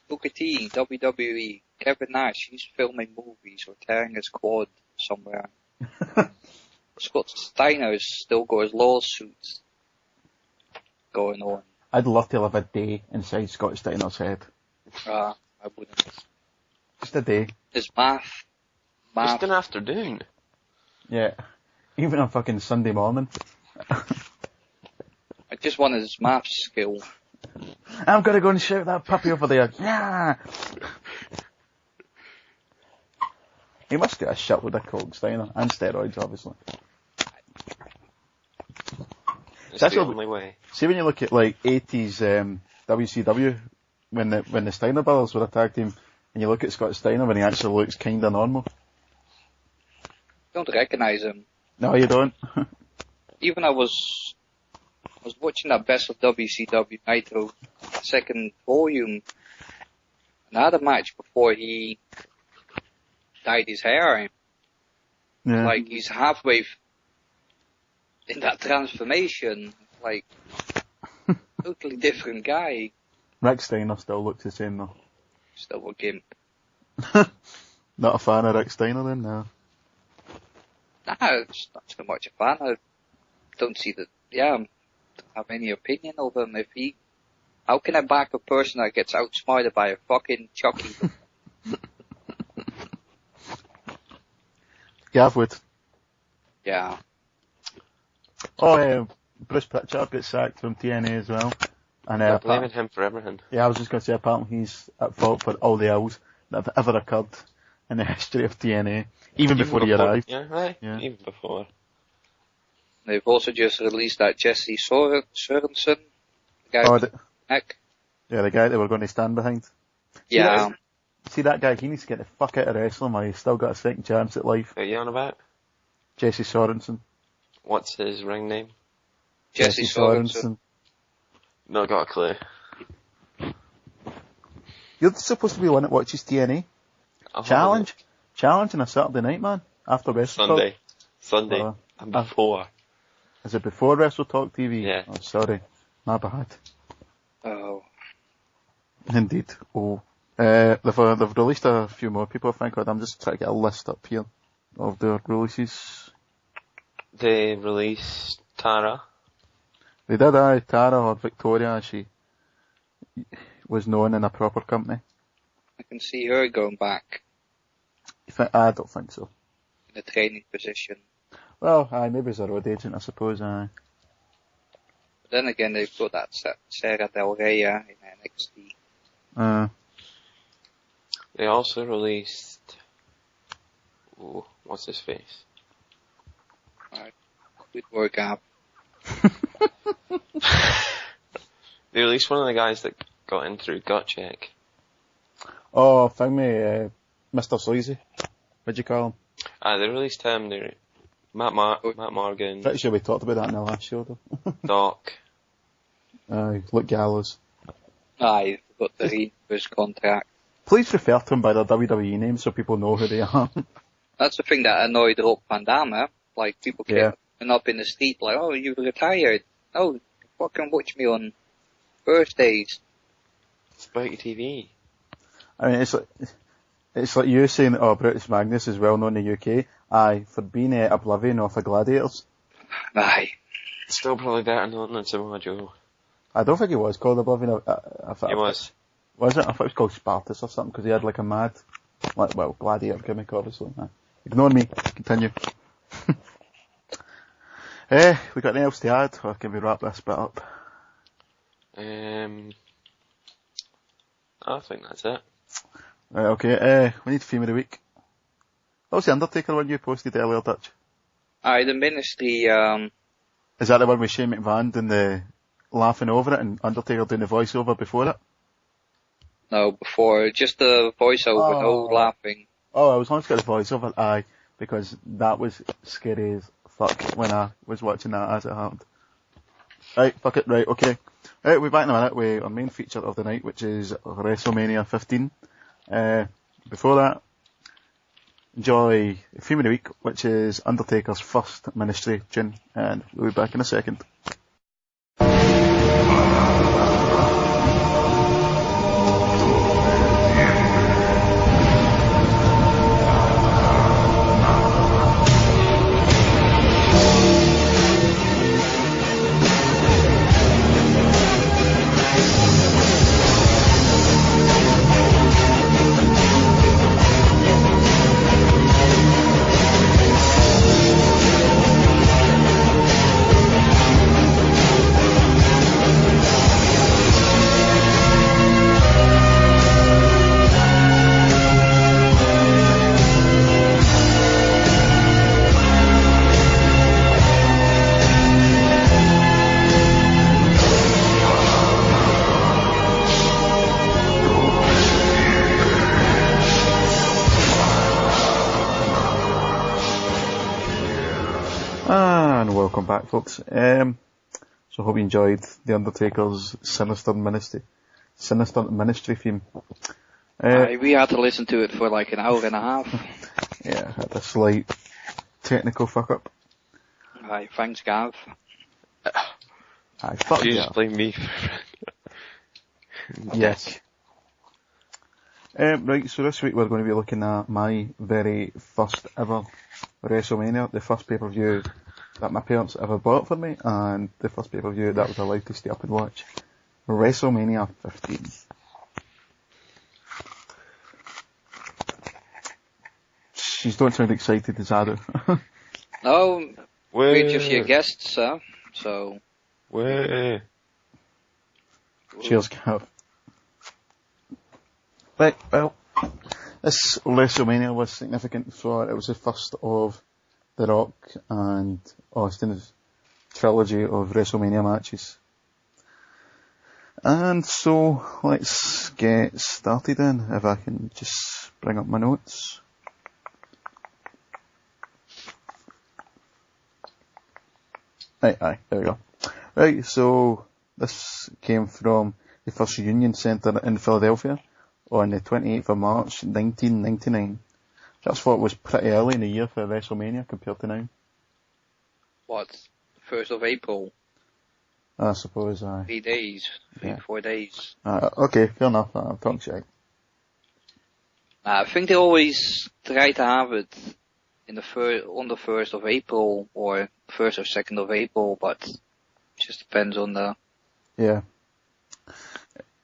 Speaker 4: Booker T, WWE, Kevin Nash, he's filming movies or tearing his quad somewhere. Scott Steiner's still got his lawsuits going on.
Speaker 2: I'd love to live a day inside Scott Steiner's head.
Speaker 4: I wouldn't.
Speaker 2: Just a day.
Speaker 4: His math.
Speaker 3: Just an afternoon.
Speaker 2: Yeah. Even on fucking Sunday morning.
Speaker 4: I just want his math skill.
Speaker 2: I'm gonna go and shout that puppy over there. Yeah! He must get a shitload of coke, Steiner. And steroids, obviously.
Speaker 3: That's the only way.
Speaker 2: See when you look at like 80s WCW, when the Steiner brothers were a tag team, and you look at Scott Steiner when he actually looks kinda normal.
Speaker 4: Don't recognise him.
Speaker 2: No, you don't.
Speaker 4: Even I was watching that Best of WCW Nitro second volume, and I had a match before he dyed his hair.
Speaker 2: Yeah.
Speaker 4: Like he's halfway in that transformation, like totally different guy.
Speaker 2: Rick Steiner still looks the same though.
Speaker 4: Still a gimp.
Speaker 2: Not a fan of Rick Steiner then, no.
Speaker 4: Nah, it's not so much a fan. I don't see that. Yeah, I don't have any opinion of him. How can I back a person that gets outsmarted by a fucking Chucky?
Speaker 2: Gav would.
Speaker 4: Yeah.
Speaker 2: Oh, Bruce Pritchard gets sacked from TNA as well. And
Speaker 3: they're blaming him for everything.
Speaker 2: Yeah, I was just going to say, apparently he's at fault for all the ills that have ever occurred in the history of TNA, even before he arrived.
Speaker 3: Yeah, right. Yeah. Even before.
Speaker 4: They've also just released that Jesse Sorensen guy.
Speaker 2: Oh,
Speaker 4: the
Speaker 2: guy they were going to stand behind. See that guy? He needs to get the fuck out of wrestling while he's still got a second chance at life.
Speaker 3: What are you on about?
Speaker 2: Jesse Sorensen.
Speaker 3: What's his ring name?
Speaker 4: Jesse Sorensen.
Speaker 3: Not got a clue.
Speaker 2: You're supposed to be the one that watches TNA. Challenge on a Saturday night, man. After Wrestle Talk.
Speaker 3: Sunday. And before.
Speaker 2: Is it before Wrestle Talk TV?
Speaker 3: Yeah.
Speaker 2: Oh, sorry. My bad.
Speaker 4: Oh.
Speaker 2: Indeed. Oh. They've released a few more people, I think. I'm just trying to get a list up here of their releases.
Speaker 3: They released Tara.
Speaker 2: They did, Tara, or Victoria, as she was known in a proper company.
Speaker 4: I can see her going back
Speaker 2: I don't think so.
Speaker 4: in a training position.
Speaker 2: Well, maybe as a road agent, I suppose,
Speaker 4: But then again, they've got that Sarah Del Rey in NXT.
Speaker 3: They also released... Oh, what's his face?
Speaker 4: Good work, Gav.
Speaker 3: They released one of the guys that got in through Gut Check.
Speaker 2: Oh, found me, Mr. Sleazy. What'd you call him?
Speaker 3: They released him. Matt Morgan.
Speaker 2: Pretty sure we talked about that in the last show, though.
Speaker 3: Doc.
Speaker 2: Luke Gallows.
Speaker 4: Aye, got the Reavers contract.
Speaker 2: Please refer to them by their WWE names so people know who they are.
Speaker 4: That's the thing that annoyed Rob Van Dam, Like, people kept up in the street like, oh, you've retired. Oh, fucking watch me on birthdays.
Speaker 3: Spike TV.
Speaker 2: I mean, it's like you saying, oh, Brutus Magnus is well known in the UK. Aye, for being Oblivion off of Gladiators.
Speaker 4: Aye.
Speaker 3: Still probably better known than Samoa Joe.
Speaker 2: I don't think he was called Oblivion.
Speaker 3: He was.
Speaker 2: Was it? I thought it was called Spartus or something, because he had like a mad, gladiator gimmick, obviously. Ignore me. Continue. We got anything else to add, or can we wrap this bit up?
Speaker 3: I think that's it.
Speaker 2: Right, okay, we need theme of the week. What was the Undertaker one you posted earlier, Dutch?
Speaker 4: Aye, the Ministry,
Speaker 2: Is that the one with Shane McMahon doing the laughing over it and Undertaker doing the voiceover before it?
Speaker 4: No, before, just the voiceover, no laughing.
Speaker 2: Oh, I was once got the voiceover, aye, because that was scary as fuck when I was watching that as it happened. Right, fuck it, right, okay. Right, we'll be back in a minute with our main feature of the night, which is WrestleMania 15. Before that, enjoy the theme of the week, which is Undertaker's first ministry tune, and we'll be back in a second. And welcome back, folks. So hope you enjoyed The Undertaker's Sinister Ministry theme.
Speaker 4: We had to listen to it for like an hour and a half.
Speaker 2: Yeah, had a slight technical fuck up.
Speaker 4: Aye, thanks, Gav.
Speaker 2: Aye, fuck
Speaker 3: You
Speaker 2: yeah.
Speaker 3: just blame me.
Speaker 2: Yes. Right, so this week we're going to be looking at my very first ever WrestleMania, the first pay-per-view that my parents ever bought for me, and the first pay-per-view that I was allowed to stay up and watch. WrestleMania 15. You don't sound excited as I do.
Speaker 4: No, we're just your guests, sir, so...
Speaker 3: Way.
Speaker 2: Cheers, Gav. Right, well, this WrestleMania was significant for it was the first of The Rock and Austin's trilogy of WrestleMania matches. And so, let's get started then, if I can just bring up my notes. Right, there we go. Right, so, This came from the First Union Centre in Philadelphia on the 28th of March 1999. Just thought it was pretty early in the year for WrestleMania compared to now.
Speaker 4: What? 1st of April?
Speaker 2: I suppose,
Speaker 4: 3 days. 4 days.
Speaker 2: Okay, fair enough. I'm talking shit.
Speaker 4: I think they always try to have it in on the 1st of April or 1st or 2nd of April, but it just depends on the...
Speaker 2: Yeah.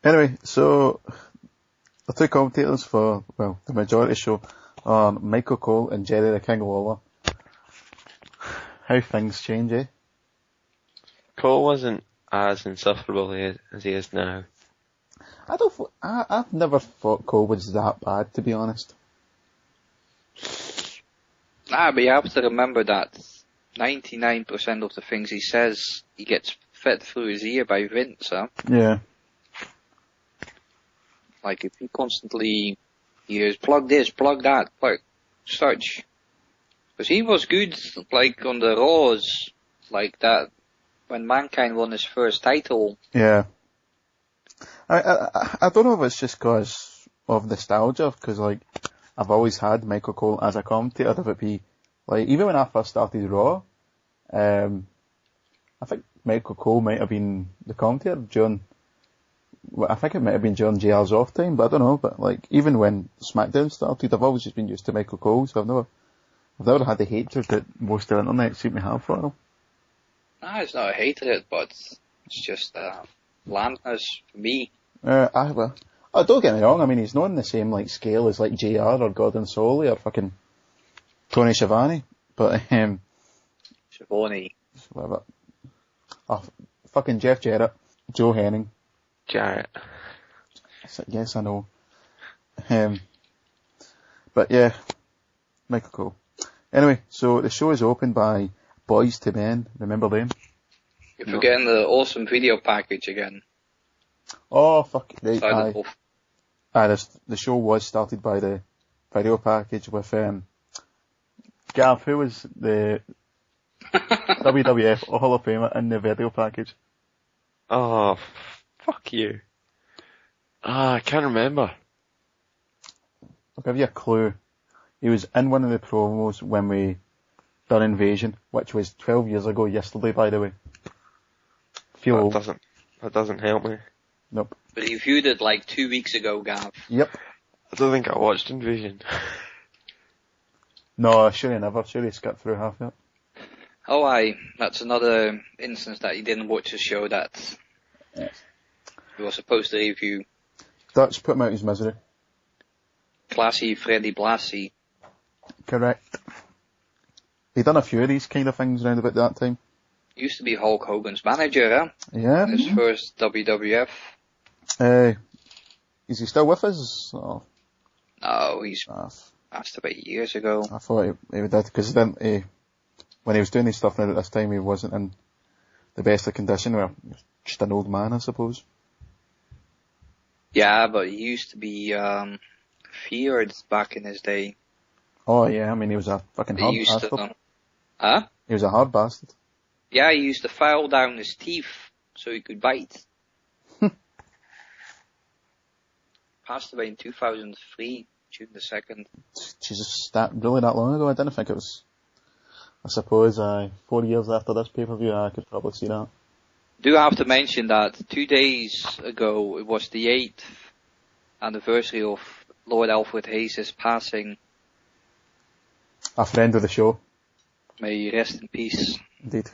Speaker 2: Anyway, so the two commentators for, well, the majority show are Michael Cole and Jerry the King Lawler. How things change, eh?
Speaker 3: Cole wasn't as insufferable as he is now.
Speaker 2: I've never thought Cole was that bad, to be honest.
Speaker 4: But you have to remember that 99% of the things he says, he gets fed through his ear by Vince, huh?
Speaker 2: Yeah.
Speaker 4: Like, if he constantly hears, plug this, plug that, plug such. Because he was good, like, on the Raws, like that, when Mankind won his first title.
Speaker 2: Yeah. I don't know if it's just because of nostalgia, because, like, I've always had Michael Cole as a commentator. If it be, like, even when I first started Raw, I think Michael Cole might have been the commentator during, I think it might have been during JR's off time, but I don't know. But, like, even when SmackDown started, I've always just been used to Michael Cole, so I've never had the hatred that most of the internet seem to have for him.
Speaker 4: It's not a hatred, but it's just blandness for me.
Speaker 2: Don't get me wrong, I mean, he's not on the same, like, scale as, like, JR or Gordon Soley or fucking Tony Schiavone, but,
Speaker 4: Schiavone.
Speaker 2: Whatever. Oh, fucking Jeff Jarrett, Joe Henning.
Speaker 3: Jarrett.
Speaker 2: Yes, I know. But yeah, Michael Cole. Anyway, so the show is opened by Boys to Men. Remember them?
Speaker 4: You're forgetting the awesome video package again.
Speaker 2: Oh, fuck. Right, the show was started by the video package with, Gav, who was the WWF Hall of Famer in the video package?
Speaker 3: Oh, fuck you. I can't remember.
Speaker 2: I'll give you a clue. He was in one of the promos when we done Invasion, which was 12 years ago yesterday, by the way.
Speaker 3: That doesn't help me.
Speaker 2: Nope.
Speaker 4: But he viewed it like 2 weeks ago, Gav.
Speaker 2: Yep.
Speaker 3: I don't think I watched Invasion.
Speaker 2: No, sure you never. Sure you skipped through half of it.
Speaker 4: Oh aye, that's another instance that he didn't watch a show that he was supposed to review.
Speaker 2: Dutch put him out of his misery.
Speaker 4: Classy Freddy Blassie.
Speaker 2: Correct. He done a few of these kind of things around about that time.
Speaker 4: Used to be Hulk Hogan's manager, huh?
Speaker 2: Yeah.
Speaker 4: His first WWF.
Speaker 2: Is he still with us? Oh.
Speaker 4: No, he's passed away years ago.
Speaker 2: I thought he did, because when he was doing his stuff now at this time, he wasn't in the best of condition. Well, just an old man, I suppose.
Speaker 4: Yeah, but he used to be feared back in his day.
Speaker 2: Oh yeah, I mean, he was a fucking hard bastard.
Speaker 4: Huh?
Speaker 2: He was a hard bastard.
Speaker 4: Yeah, he used to file down his teeth so he could bite. Passed away in 2003, June the 2nd.
Speaker 2: Jesus, really that long ago? I didn't think it was. I suppose 4 years after this pay-per-view, I could probably see that.
Speaker 4: Do have to mention that 2 days ago, it was the 8th anniversary of Lord Alfred Hayes' passing.
Speaker 2: A friend of the show.
Speaker 4: May he rest in peace.
Speaker 2: Indeed.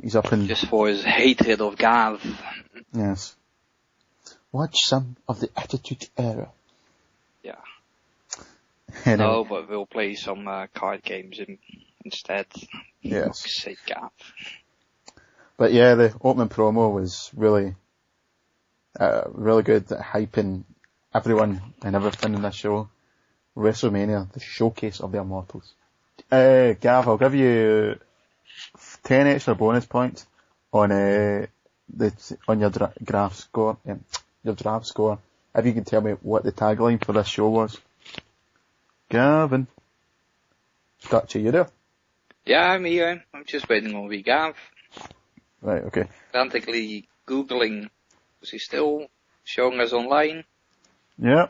Speaker 2: He's up in...
Speaker 4: Just for his hatred of Gav.
Speaker 2: Yes. Watch some of the Attitude Era.
Speaker 4: Yeah.
Speaker 2: Anyway.
Speaker 4: No, but we'll play some card games instead.
Speaker 2: Yes.
Speaker 4: Fuck's sake, Gav.
Speaker 2: But yeah, the opening promo was really good at hyping everyone and everything in this show. WrestleMania, the showcase of the Immortals. Gav, I'll give you 10 extra bonus points on your draft score. Your draft score. If you can tell me what the tagline for this show was. Gavin. Dutch, are you there?
Speaker 4: Yeah, I'm here. I'm just waiting on wee Gav.
Speaker 2: Right, okay.
Speaker 4: Frantically Googling. Was he still showing us online?
Speaker 2: Yeah.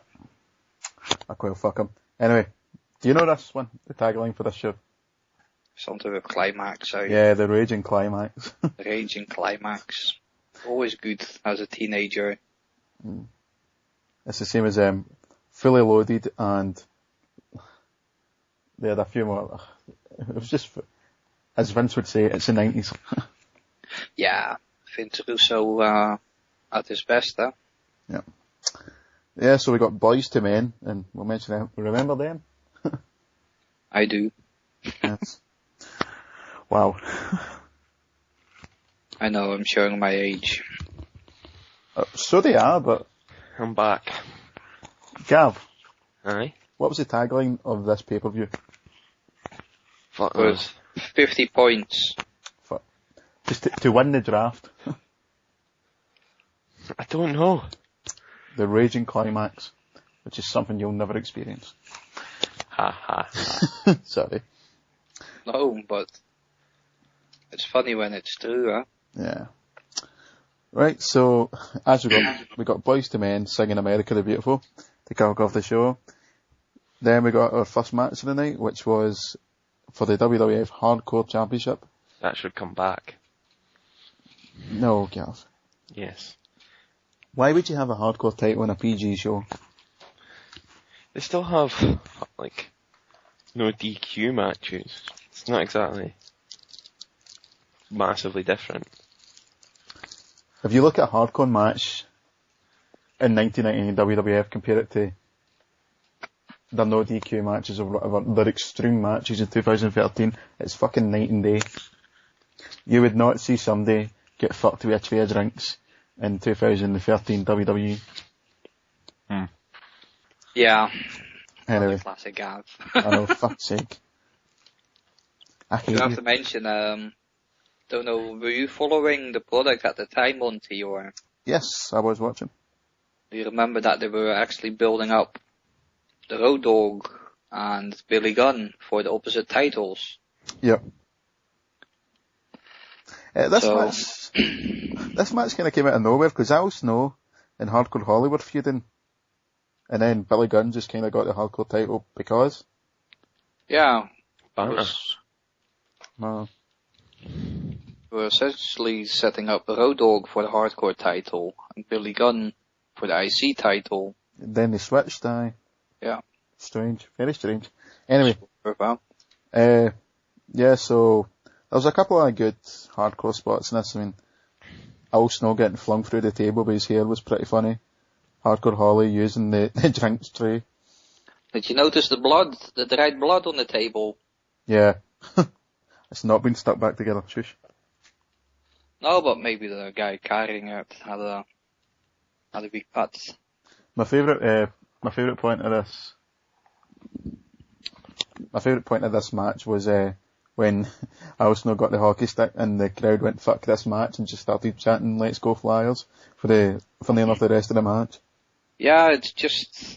Speaker 2: Well, fuck him. Anyway, do you know this one? The tagline for this show?
Speaker 4: Something with climax.
Speaker 2: Yeah, the Raging Climax.
Speaker 4: Raging climax. Always good as a teenager.
Speaker 2: It's the same as Fully Loaded, and they had a few more. It was just, as Vince would say, it's the 90s.
Speaker 4: Yeah, Vince Russo at his best, huh?
Speaker 2: Yeah. Yeah, so we got Boys to Men, and we'll mention them. Remember them?
Speaker 4: I do.
Speaker 2: Yes. Wow.
Speaker 4: I know, I'm showing my age.
Speaker 2: So they are, but
Speaker 3: I'm back.
Speaker 2: Gav,
Speaker 3: Aye.
Speaker 2: what was the tagline of this pay-per-view?
Speaker 3: Fuck
Speaker 4: Was
Speaker 3: knows.
Speaker 4: 50 points.
Speaker 2: Just to win the draft.
Speaker 3: I don't know.
Speaker 2: The Raging Climax, which is something you'll never experience.
Speaker 3: Ha ha.
Speaker 2: Sorry.
Speaker 4: No, but it's funny when it's true, huh?
Speaker 2: Yeah. Right, so, as we got Boys to Men singing America the Beautiful to kick off the show. Then we got our first match of the night, which was for the WWF Hardcore Championship.
Speaker 3: That should come back.
Speaker 2: No, Gav.
Speaker 3: Yes.
Speaker 2: Why would you have a hardcore title in a PG show?
Speaker 3: They still have, like, no DQ matches. It's not exactly massively different.
Speaker 2: If you look at a hardcore match in 1990 in WWF, compare it to their no DQ matches or whatever, their extreme matches in 2013, it's fucking night and day. You would not see somebody get fucked with a tray of drinks in 2013 WWE.
Speaker 4: Yeah.
Speaker 2: Anyway.
Speaker 4: Classic Gav.
Speaker 2: I know, fuck's sake. I hate
Speaker 4: You have
Speaker 2: you.
Speaker 4: to mention, don't know, were you following the product at the time, Monty, or
Speaker 2: Yes, I was watching.
Speaker 4: do you remember that they were actually building up the Road Dogg and Billy Gunn for the opposite titles?
Speaker 2: Yep. This
Speaker 4: So-
Speaker 2: match kind of came out of nowhere because Al Snow and Hardcore Holly were feuding, and then Billy Gunn just kind of got the Hardcore title because.
Speaker 4: Yeah.
Speaker 3: Banter.
Speaker 2: No.
Speaker 4: We're essentially setting up the Road Dogg for the Hardcore title and Billy Gunn for the IC title.
Speaker 2: Then they switched.
Speaker 4: Yeah.
Speaker 2: Strange, very strange. Anyway,
Speaker 4: Well,
Speaker 2: yeah. So there was a couple of good hardcore spots in this. I mean, Al Snow getting flung through the table with his hair was pretty funny. Hardcore Holly using the drinks tray.
Speaker 4: did you notice the blood, the dried blood on the table?
Speaker 2: Yeah. It's not been stuck back together. Shush.
Speaker 4: No, but maybe the guy carrying it had a big cut.
Speaker 2: My favourite point of this match was when Al Snow got the hockey stick and the crowd went fuck this match and just started chanting "Let's go Flyers" for nearly the rest of the match.
Speaker 4: Yeah, it's just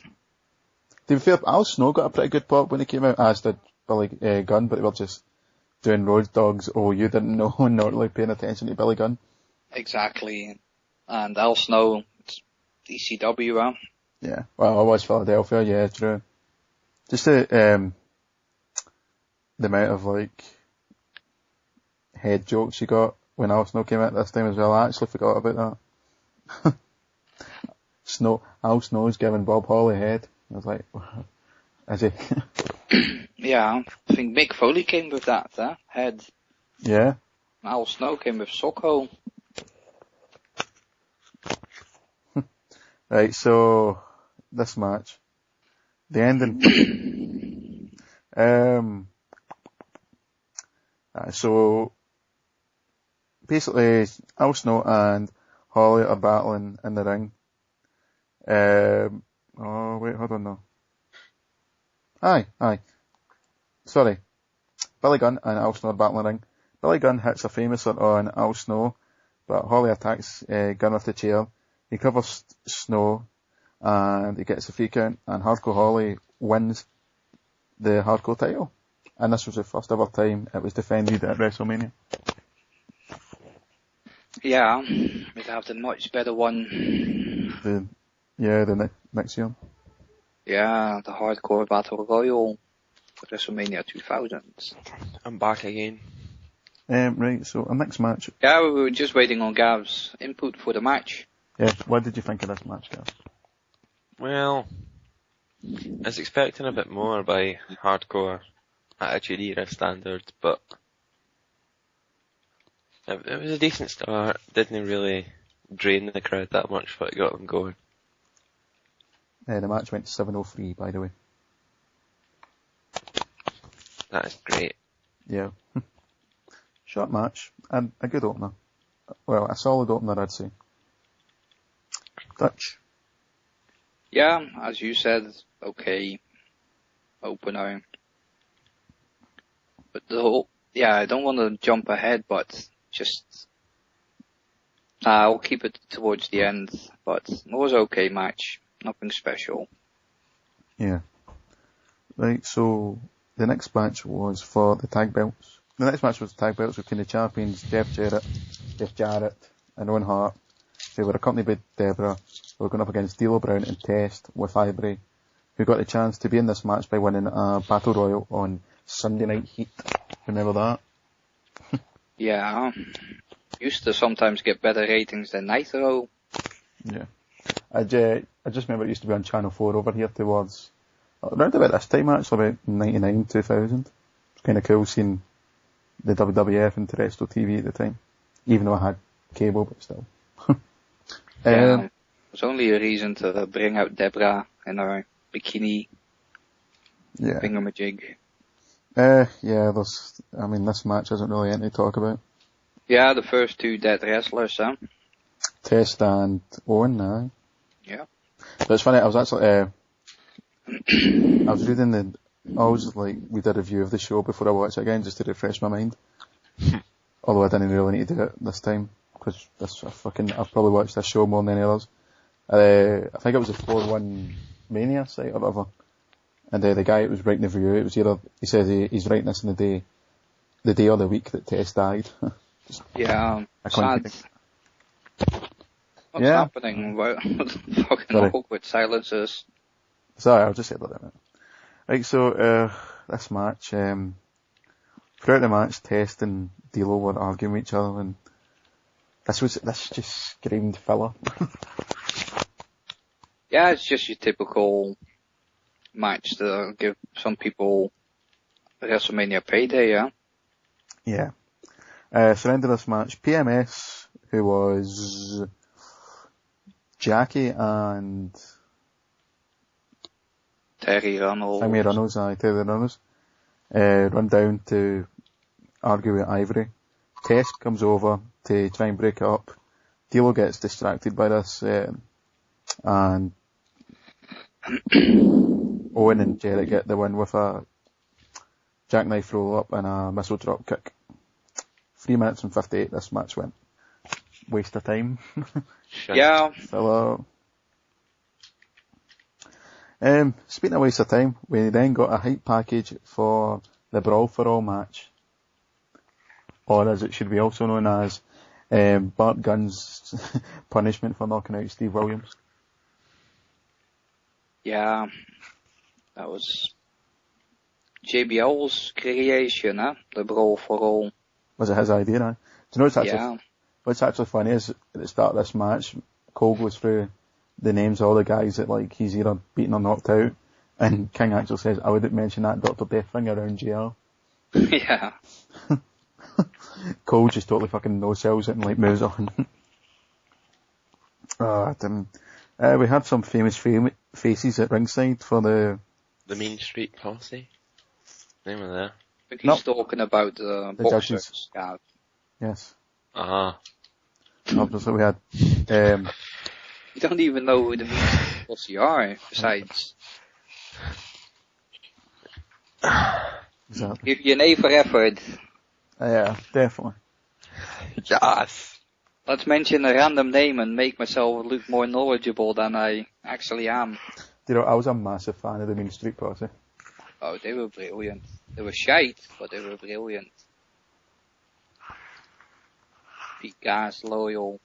Speaker 2: To be fair, Al Snow got a pretty good pop when he came out, as did Billy Gunn, but they were just doing Road Dogs. Oh, you didn't know, not really paying attention to Billy Gunn.
Speaker 4: exactly. And Al Snow, it's ECW, huh?
Speaker 2: Yeah, well, I was Philadelphia, yeah, true. Just the amount of, like, head jokes you got when Al Snow came out this time as well. I actually forgot about that. Al Snow's giving Bob Holly head. I was like, is he?
Speaker 4: Yeah, I think Mick Foley came with that, head.
Speaker 2: Yeah.
Speaker 4: Al Snow came with Socko.
Speaker 2: Right, so, this match. The ending. So, basically, Al Snow and Holly are battling in the ring. Oh, wait, hold on now. Aye. Sorry. Billy Gunn and Al Snow are battling in the ring. Billy Gunn hits a famous on Al Snow, but Holly attacks Gunn with the chair. He covers Snow, and he gets a free count, and Hardcore Holly wins the Hardcore title. And this was the first ever time it was defended at WrestleMania.
Speaker 4: Yeah, we'd have the much better one.
Speaker 2: The next year.
Speaker 4: Yeah, the Hardcore Battle Royal for WrestleMania 2000.
Speaker 3: I'm back again.
Speaker 2: Right, so our next match.
Speaker 4: Yeah, we were just waiting on Gav's input for the match.
Speaker 2: Yeah, what did you think of this match, Gav?
Speaker 3: Well, I was expecting a bit more by Hardcore Attitude Era standards, but it was a decent start. Didn't really drain the crowd that much, but it got them going.
Speaker 2: The match went 7:03, by the way.
Speaker 3: That is great.
Speaker 2: Yeah. Short match, and a good opener. Well, a solid opener, I'd say. Dutch.
Speaker 4: Yeah, as you said, okay, opener. But I don't want to jump ahead, but just, I'll keep it towards the end, but it was okay match. Nothing special.
Speaker 2: Yeah. Right, so the next match was for the tag belts. The next match was the tag belts between the champions Jeff Jarrett and Owen Hart. They were accompanied by Deborah, who were going up against D'Lo Brown and Test with Ivory, who got the chance to be in this match by winning a Battle Royal on Sunday Night Heat. Remember that?
Speaker 4: Yeah. Used to sometimes get better ratings than Nitro.
Speaker 2: Yeah. I just remember it used to be on Channel 4 over here towards, around about this time actually, about 99, 2000. It's kind of cool seeing the WWF and terrestrial TV at the time. Even though I had cable, but still.
Speaker 4: Yeah. There's only a reason to bring out Deborah in her bikini.
Speaker 2: Yeah.
Speaker 4: Thingamajig.
Speaker 2: This match isn't really anything to talk about.
Speaker 4: Yeah, the first two dead wrestlers, huh?
Speaker 2: Test and Owen, aye.
Speaker 4: Yeah.
Speaker 2: But it's funny, I was actually, I was reading we did a review of the show before I watched it again, just to refresh my mind. Although I didn't really need to do it this time, because I've probably watched this show more than any others. I think it was a 4-1 Mania site or whatever. And the guy that was writing the review, it was either, he says he's writing this in the day or the week that Tess died.
Speaker 4: Yeah, sad. What's
Speaker 2: Yeah.
Speaker 4: happening? Fucking awkward silences.
Speaker 2: Sorry, I'll just say that. Right, so, this match, throughout the match, Test and D'Lo were arguing with each other, and this just screamed filler.
Speaker 4: Yeah, it's just your typical match to give some people a WrestleMania payday, yeah?
Speaker 2: Yeah. Surrounding this match, PMS, who was Jackie and
Speaker 4: Terry Runnels.
Speaker 2: Terry Runnels, run down to argue with Ivory. Tess comes over to try and break it up. D'Lo gets distracted by this, and Owen and Jarrett get the win with a jackknife roll up and a missile drop kick. 3 minutes and 58 this match went. Waste of time.
Speaker 4: Yeah.
Speaker 2: Filler. Speaking of waste of time, we then got a hype package for the Brawl for All match. Or as it should be also known as, Bart Gunn's punishment for knocking out Steve Williams.
Speaker 4: Yeah. That was JBL's creation, huh? The Brawl for All.
Speaker 2: Was it his idea, huh? Do you know what's actually funny is at the start of this match, Cole goes through the names of all the guys that he's either beaten or knocked out, and King actually says, I wouldn't mention that Dr. Death thing around JR.
Speaker 4: Yeah.
Speaker 2: Cole just totally fucking no-sells it and moves on. We had some famous faces at ringside for the
Speaker 3: Mean Street Posse. Name of there.
Speaker 4: I think he's talking about the boxers. Yeah.
Speaker 2: Yes.
Speaker 3: Uh-huh.
Speaker 2: So we had,
Speaker 4: You don't even know who the Mean Street Posse are, besides.
Speaker 2: Exactly.
Speaker 4: Give you an A for effort.
Speaker 2: Yeah, definitely.
Speaker 3: Yes.
Speaker 4: Let's mention a random name and make myself look more knowledgeable than I actually am.
Speaker 2: You know, I was a massive fan of the Mean Street Posse.
Speaker 4: Oh, they were brilliant. They were shite, but they were brilliant. Pete Gas, loyal.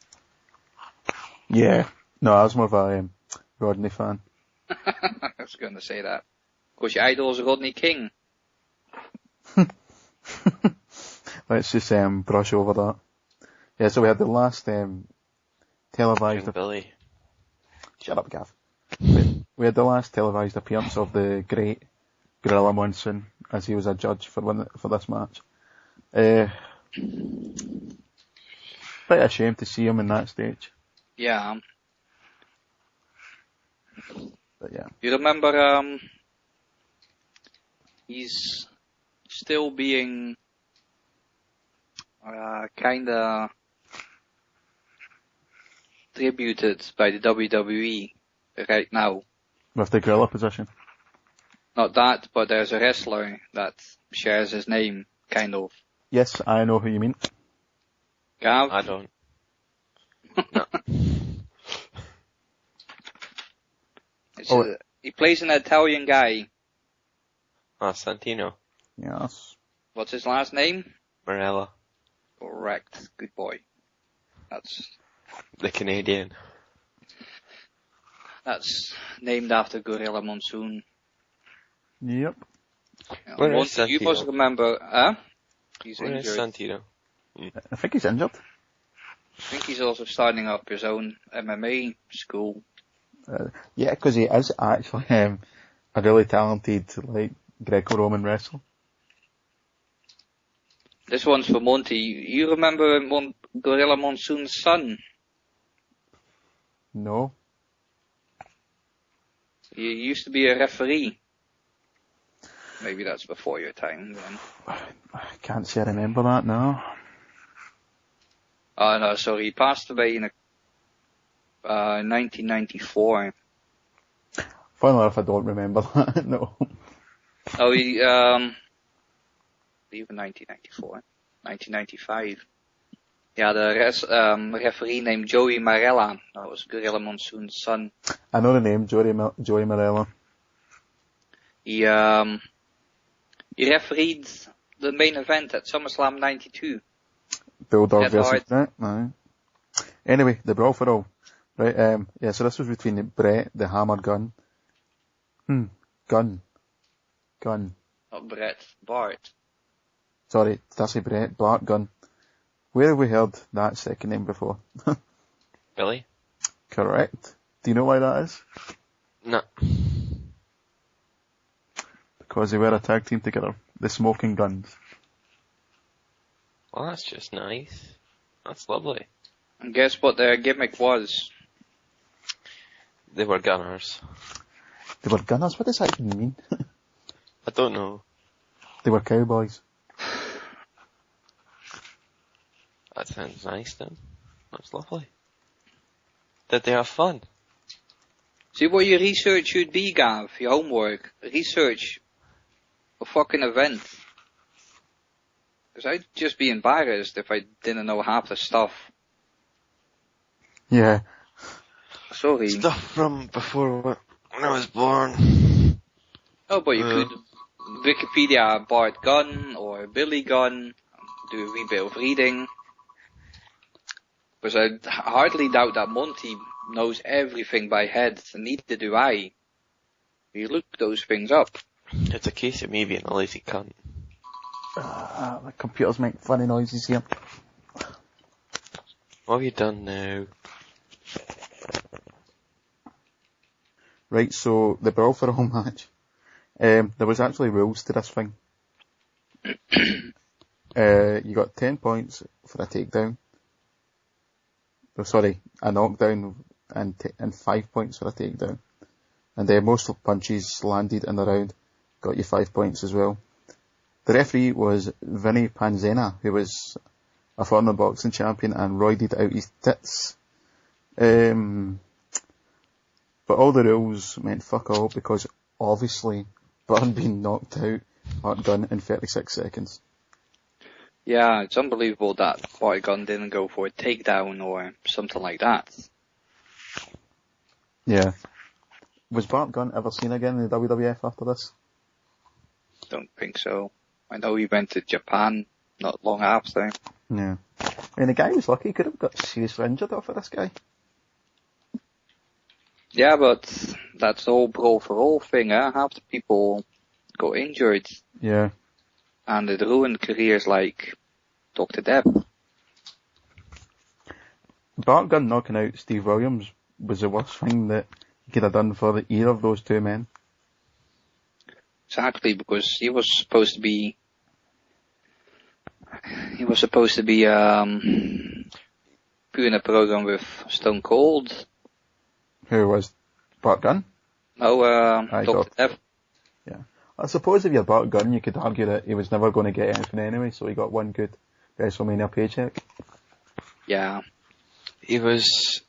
Speaker 2: Yeah. No, I was more of a Rodney fan.
Speaker 4: I was going to say that. Of course, your idol is Rodney King.
Speaker 2: Let's just brush over that. Yeah, so we had the last televised...
Speaker 3: King Billy.
Speaker 2: Shut up, Gav. We had the last televised appearance of the great Gorilla Monsoon, as he was a judge for this match. Quite a shame to see him in that stage.
Speaker 4: Yeah.
Speaker 2: But yeah.
Speaker 4: You remember, he's still being, kinda tributed by the WWE right now.
Speaker 2: With the gorilla position.
Speaker 4: Not that, but there's a wrestler that shares his name, kind of.
Speaker 2: Yes, I know who you mean.
Speaker 4: Gav?
Speaker 3: I don't. No.
Speaker 4: He plays an Italian guy.
Speaker 3: Santino.
Speaker 2: Yes.
Speaker 4: What's his last name?
Speaker 3: Morella.
Speaker 4: Correct. Good boy. That's
Speaker 3: The Canadian.
Speaker 4: named after Gorilla Monsoon.
Speaker 2: Yep.
Speaker 3: Where is
Speaker 4: You
Speaker 3: Santino?
Speaker 4: must remember, He's
Speaker 3: Where is
Speaker 4: injured.
Speaker 3: Santino?
Speaker 2: I think he's injured.
Speaker 4: I think he's also starting up his own MMA school.
Speaker 2: Yeah, because he is actually a really talented, Greco-Roman wrestler.
Speaker 4: This one's for Monty. You remember Gorilla Monsoon's son?
Speaker 2: No.
Speaker 4: He used to be a referee. Maybe that's before your time then.
Speaker 2: I can't say I remember that now.
Speaker 4: Oh no, sorry, he passed away in 1994.
Speaker 2: Funnily enough, I don't remember that, no.
Speaker 4: Oh, even 1994, 1995. Yeah, the referee named Joey Marella. That was Gorilla Monsoon's son.
Speaker 2: I know the name, Joey Morella.
Speaker 4: He refereed the main event at SummerSlam 92.
Speaker 2: Bulldog
Speaker 4: Bret
Speaker 2: versus
Speaker 4: Hart.
Speaker 2: Bret. Aye. Anyway, the Brawl for All. Right, yeah, so this was between Bret, the Hammer Gun. Gun.
Speaker 4: Not Bret, Bart.
Speaker 2: Sorry, did I say Bret? Bart Gun. Where have we heard that second name before?
Speaker 3: Billy?
Speaker 2: Correct. Do you know why that is?
Speaker 3: No.
Speaker 2: Because they were a tag team together. The Smoking Guns.
Speaker 3: Well, that's just nice. That's lovely.
Speaker 4: And guess what their gimmick was?
Speaker 3: They were gunners.
Speaker 2: They were gunners? What does that even mean?
Speaker 3: I don't know.
Speaker 2: They were cowboys.
Speaker 3: That sounds nice then. That's lovely. Did they have fun?
Speaker 4: See what your research should be, Gav. Your homework. Research a fucking event. Because I'd just be embarrassed if I didn't know half the stuff.
Speaker 2: Yeah.
Speaker 3: Sorry. Stuff from before when I was born.
Speaker 4: Oh, but you could Wikipedia Bart Gunn or Billy Gunn, do a wee bit of reading. Because I hardly doubt that Monty knows everything by head, and neither do I. You look those things up.
Speaker 3: It's a case of me being a lazy cunt.
Speaker 2: The computers make funny noises here.
Speaker 3: What have you done now?
Speaker 2: Right, so the Brawl for All match. There was actually rules to this thing. You got 10 points for a takedown. Oh, sorry, a knockdown and 5 points for a takedown. And most punches landed in the round got you 5 points as well. The referee was Vinny Panzena, who was a former boxing champion and roided out his tits. But all the rules meant fuck all because obviously Byrne being knocked out aren't done in 36 seconds.
Speaker 4: Yeah, it's unbelievable that Bart Gunn didn't go for a takedown or something like that.
Speaker 2: Yeah. Was Bart Gunn ever seen again in the WWF after this?
Speaker 4: Don't think so. I know he went to Japan not long after.
Speaker 2: Yeah. I mean, the guy was lucky. He could have got seriously injured off of this guy.
Speaker 4: Yeah, but that's the whole brawl for all thing, eh? Half the people got injured.
Speaker 2: Yeah.
Speaker 4: And it ruined careers like Dr. Depp.
Speaker 2: Bart Gunn knocking out Steve Williams was the worst thing that he could have done for either of those two men.
Speaker 4: Exactly, because he was supposed to be doing a program with Stone Cold.
Speaker 2: Who was Bart Gunn?
Speaker 4: No, Dr. Depp.
Speaker 2: Yeah. I suppose if you're Bart Gunn, you could argue that he was never going to get anything anyway, so he got one good WrestleMania paycheck.
Speaker 4: Yeah.
Speaker 3: He was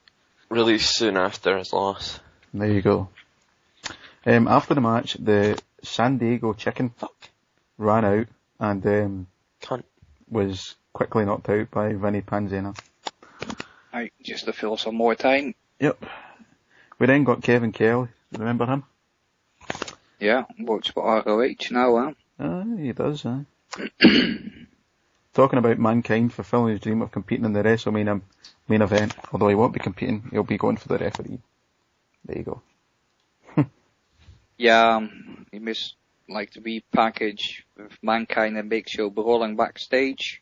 Speaker 3: released soon after his loss.
Speaker 2: There you go. After the match, the San Diego Chicken ran out and was quickly knocked out by Vinny Panzena.
Speaker 4: Right, just to fill some more time.
Speaker 2: Yep. We then got Kevin Kelly. Remember him?
Speaker 4: Yeah, works for ROH now, huh?
Speaker 2: He does, Talking about Mankind fulfilling his dream of competing in the WrestleMania main event. Although he won't be competing, he'll be going for the referee. There you go.
Speaker 4: Yeah, he must like to be packaged with Mankind and Big Show brawling backstage.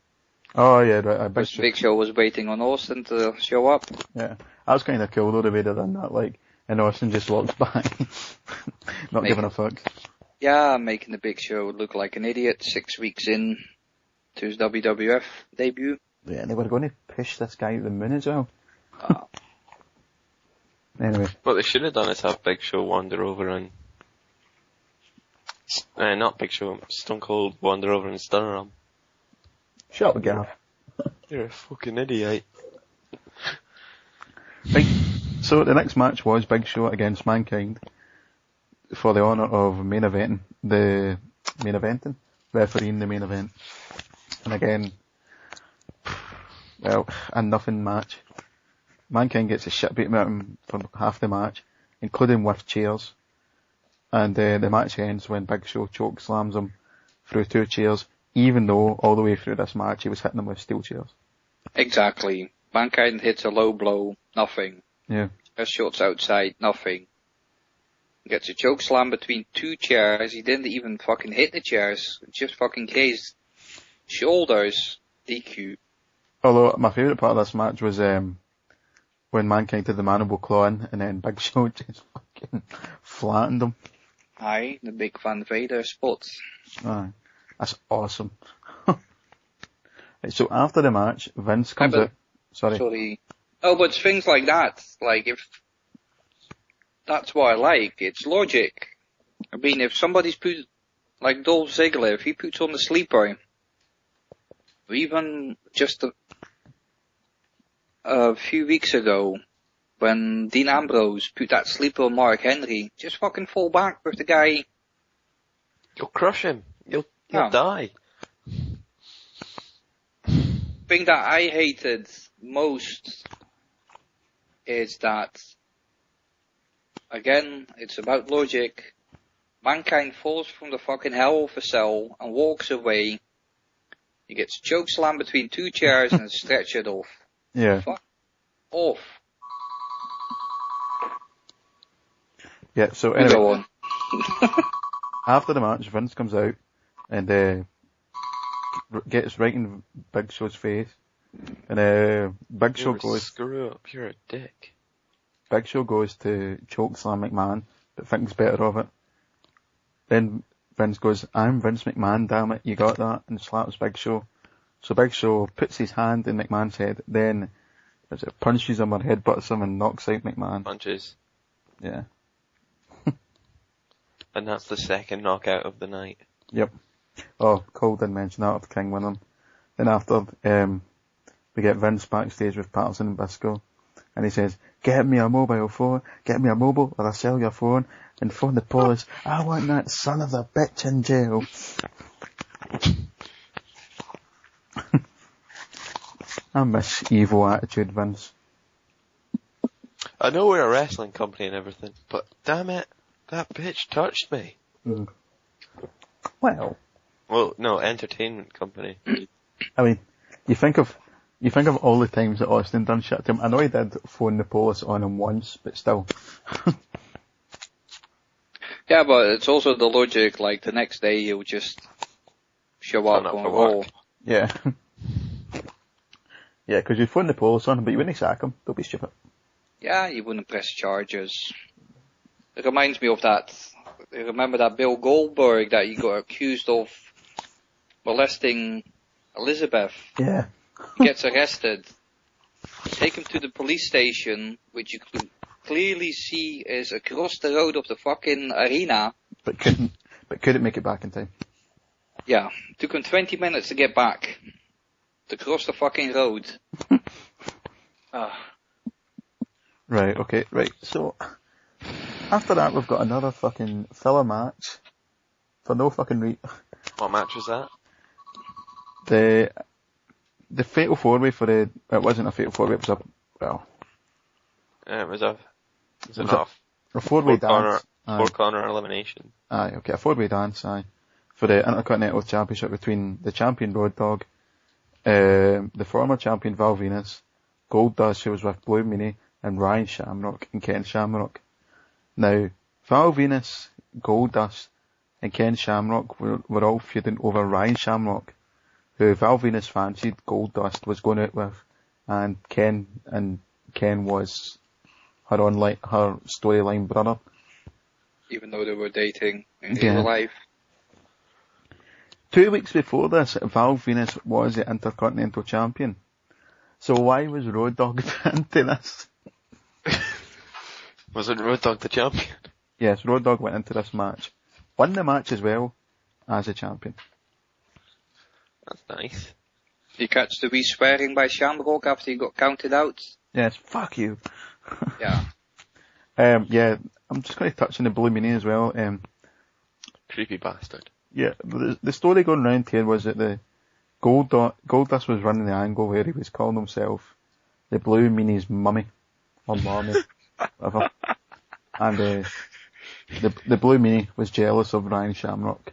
Speaker 2: Oh yeah, right.
Speaker 4: Big Show was waiting on Austin to show up.
Speaker 2: Yeah, that was kind of cool though, the way they done that, like, and Austin just walks by, not giving a fuck.
Speaker 4: Yeah, making the Big Show look like an idiot 6 weeks in to his WWF debut.
Speaker 2: Yeah, and they were going to push this guy out the moon as well. Anyway.
Speaker 3: What they should have done is have Big Show wander over and not Big Show, Stone Cold wander over and stunner him.
Speaker 2: Shut up, Gav.
Speaker 3: You're a fucking idiot.
Speaker 2: So the next match was Big Show against Mankind for the honour of refereeing the main event. And again, well, a nothing match. Mankind gets a shit beaten out of him for half the match, including with chairs. And the match ends when Big Show choke slams him through 2 chairs, even though all the way through this match he was hitting him with steel chairs.
Speaker 4: Exactly. Mankind hits a low blow, nothing.
Speaker 2: Yeah.
Speaker 4: His shots outside, nothing. Gets a choke slam between 2 chairs. He didn't even fucking hit the chairs. Just fucking grazed shoulders. DQ.
Speaker 2: Although my favourite part of this match was when Mankind did the mandible claw in, and then Big Show just fucking flattened him.
Speaker 4: Aye, the big Van Vader spot.
Speaker 2: Aye, that's awesome. Right, so after the match, Vince comes out. Sorry.
Speaker 4: Oh, but things like that, like if that's what I like, it's logic. I mean, if somebody's put, like Dolph Ziggler, if he puts on the sleeper, or even just a few weeks ago, when Dean Ambrose put that sleeper on Mark Henry, just fucking fall back with the guy.
Speaker 3: You'll crush him. You'll die.
Speaker 4: The thing that I hated most is that, again, it's about logic. Mankind falls from the fucking hell of a cell and walks away. He gets chokeslammed between 2 chairs and stretchered off.
Speaker 2: Yeah.
Speaker 4: Fuck off.
Speaker 2: Yeah, so anyway. Go on. After the match, Vince comes out and gets right in Big Show's face. And Big Show goes...
Speaker 3: Screw up, you're a dick.
Speaker 2: Big Show goes to chokeslam McMahon, but thinks better of it. Then Vince goes, "I'm Vince McMahon, damn it, you got that," and slaps Big Show. So Big Show puts his hand in McMahon's head, then punches him or headbutts him and knocks out McMahon.
Speaker 3: Punches.
Speaker 2: Yeah.
Speaker 3: And that's the second knockout of the night.
Speaker 2: Yep. Oh, Cole didn't mention that of King winning. Then after, we get Vince backstage with Patterson and Biscoe, and he says, "Get me a mobile phone, get me a mobile or I'll sell your phone, and phone the police. I want that son of a bitch in jail." I miss evil attitude, Vince.
Speaker 3: I know we're a wrestling company and everything, but damn it, that bitch touched me.
Speaker 2: Mm. Well,
Speaker 3: no, entertainment company.
Speaker 2: I mean, you think of You think of all the times that Austin done shit to him. I know he did phone the police on him once, but still.
Speaker 4: Yeah, but it's also the logic, like, the next day he'll just show up on Raw.
Speaker 2: Yeah. Yeah, because you'd phone the police on him, but you wouldn't sack him. Don't be stupid.
Speaker 4: Yeah, you wouldn't press charges. It reminds me of that. Remember that Bill Goldberg that he got accused of molesting Elizabeth?
Speaker 2: Yeah.
Speaker 4: He gets arrested. Take him to the police station, which you could clearly see is across the road of the fucking arena.
Speaker 2: But couldn't make it back in time.
Speaker 4: Yeah. Took him 20 minutes to get back. To cross the fucking road.
Speaker 2: Right, okay, right. So, after that we've got another fucking filler match. For no fucking
Speaker 3: What match was that?
Speaker 2: The Fatal 4-Way for it wasn't a Fatal 4-Way, it was
Speaker 3: It was a
Speaker 2: 4-way dance.
Speaker 3: Four corner elimination.
Speaker 2: Aye, okay, a 4-way dance, for the Intercontinental Championship between the champion Road Dogg, the former champion Val Venus, Goldust, who was with Blue Meanie, and Ryan Shamrock and Ken Shamrock. Now, Val Venus, Goldust, and Ken Shamrock were all feuding over Ryan Shamrock, who Val Venus fancied Goldust was going out with, and Ken was her storyline brother.
Speaker 4: Even though they were dating in real life.
Speaker 2: 2 weeks before this, Val Venus was the Intercontinental Champion. So why was Road Dogg into this?
Speaker 3: Wasn't Road Dogg the champion?
Speaker 2: Yes, Road Dogg went into this match. Won the match as well as a champion.
Speaker 3: That's nice.
Speaker 4: You catch the wee swearing by Shamrock after he got counted out?
Speaker 2: Yes, fuck you.
Speaker 4: Yeah.
Speaker 2: Yeah, I'm just going to touch on the Blue Meanie as well.
Speaker 3: Creepy bastard.
Speaker 2: Yeah, the story going round here was that the Goldust was running the angle where he was calling himself the Blue Meanie's mummy, or mommy, whatever. And the Blue Meanie was jealous of Ryan Shamrock.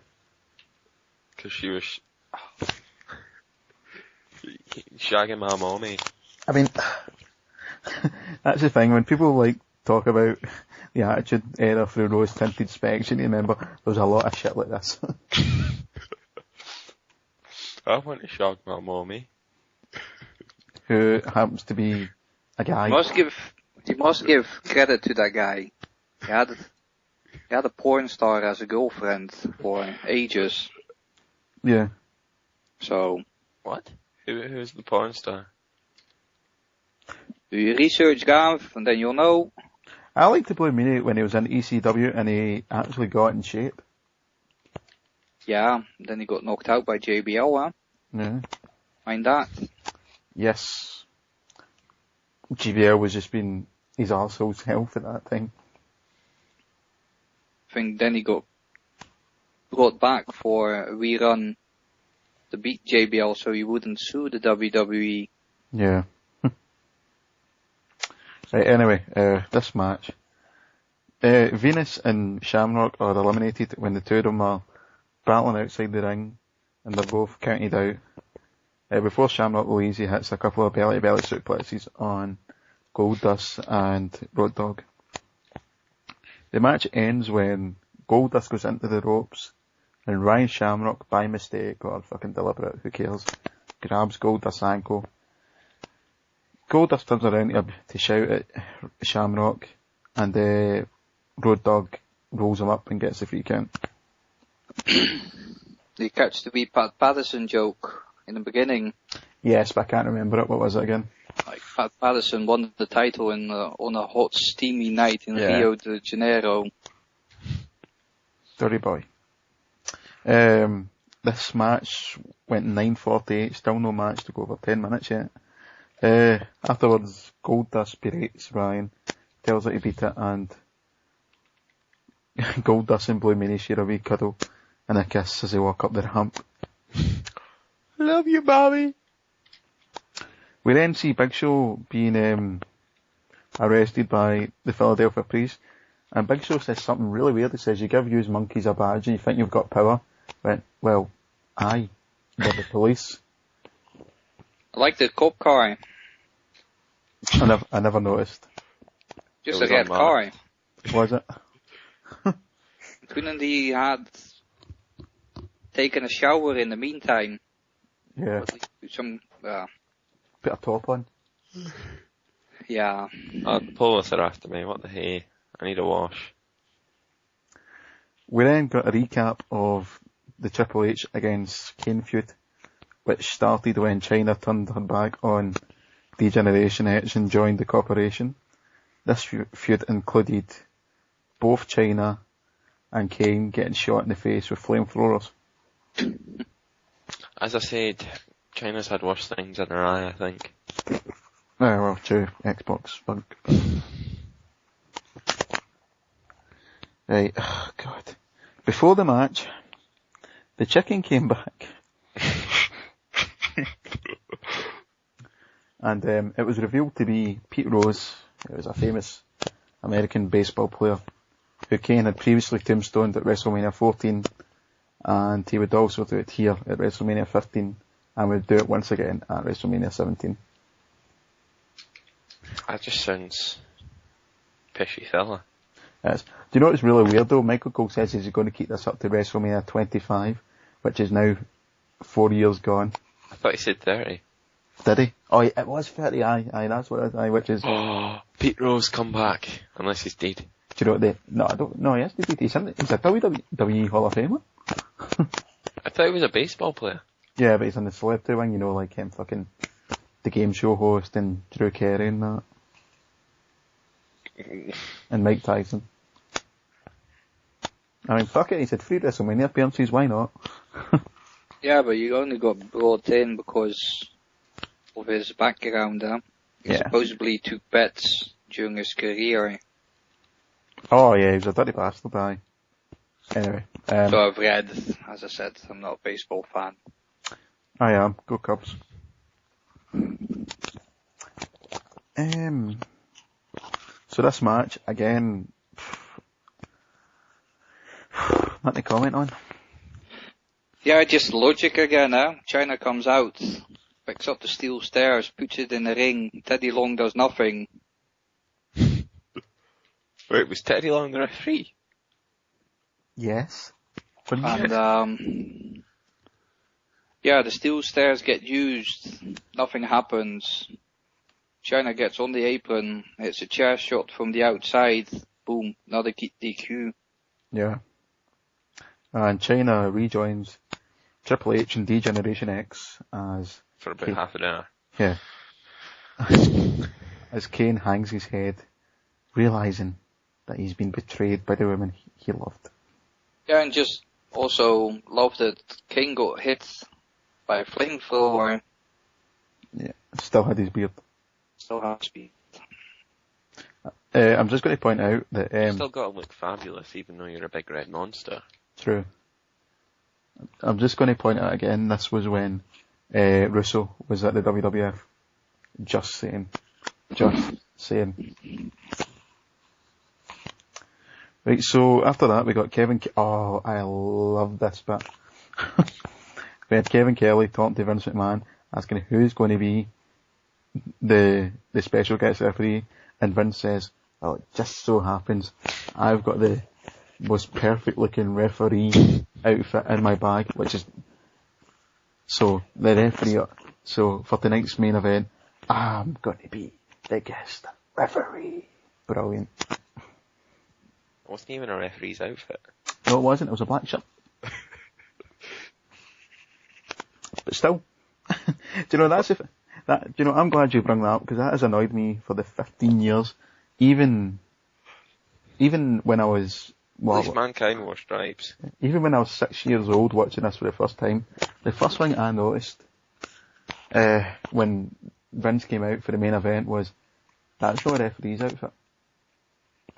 Speaker 3: Cause she was shagging my mommy.
Speaker 2: I mean, that's the thing, when people like talk about the Attitude Era through rose-tinted specs, you need to remember there's a lot of shit like this.
Speaker 3: I want to shag my mommy.
Speaker 2: Who happens to be a guy.
Speaker 4: You must give credit to that guy. He had a porn star as a girlfriend for ages.
Speaker 2: Yeah.
Speaker 4: So.
Speaker 3: What? Who's the porn star?
Speaker 4: Do your research, Gav, and then you'll know.
Speaker 2: I liked the Blue Meanie when he was in ECW and he actually got in shape.
Speaker 4: Yeah, then he got knocked out by JBL, huh?
Speaker 2: Yeah.
Speaker 4: Mind that.
Speaker 2: Yes. JBL was just being his arsehole's health at that time.
Speaker 4: I think then he got brought back for a rerun to beat JBL so he wouldn't sue the WWE.
Speaker 2: Yeah. Right, anyway, this match. Venus and Shamrock are eliminated when the two of them are battling outside the ring and they're both counted out. Before Shamrock leaves, he hits a couple of belly-to-belly suplexes on Goldust and Road Dogg. The match ends when Goldust goes into the ropes and Ryan Shamrock, by mistake or fucking deliberate, who cares, grabs Goldust's ankle. Goldust turns around to shout at Shamrock and Road Dogg rolls him up and gets the free count.
Speaker 4: They catch the wee Pat Patterson joke in the beginning.
Speaker 2: Yes, but I can't remember it. What was it again?
Speaker 4: Like Pat Patterson won the title on a hot, steamy night in Rio de Janeiro.
Speaker 2: Dirty boy. This match went 9:48. Still no match to go over 10 minutes yet. Afterwards, Goldust berates Ryan, tells her to beat it, and Goldust and Blue Meanie share a wee cuddle and a kiss as they walk up the ramp. Love you, Bobby. We then see Big Show being arrested by the Philadelphia police, and Big Show says something really weird. He says, "You give used monkeys a badge and you think you've got power." Well, aye, they're the police.
Speaker 4: I like the cop car.
Speaker 2: I never noticed.
Speaker 4: Just a red car.
Speaker 2: Was it?
Speaker 4: Couldn't he had taken a shower in the meantime?
Speaker 2: Yeah. Put a top on.
Speaker 4: Yeah.
Speaker 3: Police are after me, what the hey? I need a wash.
Speaker 2: We then got a recap of the Triple H against Kane feud, which started when China turned her back on D-Generation X and joined the corporation. This feud included both China and Kane getting shot in the face with flamethrowers.
Speaker 3: As I said, China's had worse things in her eye, I think.
Speaker 2: Oh, well, true. Xbox bug. Right, oh god. Before the match, the chicken came back. And it was revealed to be Pete Rose. It was a famous American baseball player who Kane had previously tombstoned at WrestleMania 14, and he would also do it here at WrestleMania 15, and would do it once again at WrestleMania 17.
Speaker 3: That just sounds pishy fella.
Speaker 2: Yes. Do you know what's really weird though? Michael Cole says he's going to keep this up to WrestleMania 25, which is now 4 years gone.
Speaker 3: I thought he said 30.
Speaker 2: Did he? Oh, it was 30, aye, that's what it is, aye, which is...
Speaker 3: Oh, Pete Rose, come back. Unless he's dead.
Speaker 2: Do you know what they... No, I don't... No, yes, he's a WWE Hall of Famer.
Speaker 3: I thought he was a baseball player.
Speaker 2: Yeah, but he's on the celebrity wing, you know, like him fucking... the game show host and Drew Carey and that. And Mike Tyson. I mean, fuck it, he said 3 WrestleMania appearances, why not?
Speaker 4: Yeah, but you only got brought in because of his background, He supposedly took bets during his career.
Speaker 2: Oh yeah, he was a dirty bastard, aye. Anyway.
Speaker 4: So I've read, as I said, I'm not a baseball fan.
Speaker 2: I am. Go Cubs. So this match, again, nothing to comment on.
Speaker 4: Yeah, just logic again, China comes out, picks up the steel stairs, puts it in the ring, Teddy Long does nothing.
Speaker 3: Wait, was Teddy Long the referee?
Speaker 2: Yes.
Speaker 4: And, yeah, the steel stairs get used, nothing happens. China gets on the apron, it's a chair shot from the outside, boom, another DQ.
Speaker 2: Yeah. And China rejoins Triple H and D-Generation X as...
Speaker 3: For about half an hour.
Speaker 2: Yeah. As Kane hangs his head, realising that he's been betrayed by the woman he loved.
Speaker 4: Yeah, and just also love that Kane got hit by a flamethrower.
Speaker 2: Yeah, still had his beard.
Speaker 4: Still has speed.
Speaker 2: I'm just going to point out that...
Speaker 3: you still got to look fabulous even though you're a big red monster.
Speaker 2: True. I'm just going to point out again, this was when Russo was at the WWF. Just saying. Right, so after that we got Kevin... Oh, I love this bit. We had Kevin Kelly talking to Vince McMahon, asking who's going to be the special guest referee, and Vince says, well, it just so happens I've got the most perfect looking referee outfit in my bag, which is... So, the referee... So, for tonight's main event, I'm going to be the guest referee. Brilliant.
Speaker 3: It wasn't even a referee's outfit.
Speaker 2: No, it wasn't. It was a black shirt. But still. Do you know, do you know, I'm glad you bring that up, because that has annoyed me for the 15 years. Even when I was... Well,
Speaker 3: at least Mankind wore stripes.
Speaker 2: Even when I was 6 years old watching this for the first time, the first thing I noticed when Vince came out for the main event was, that's not a referee's outfit.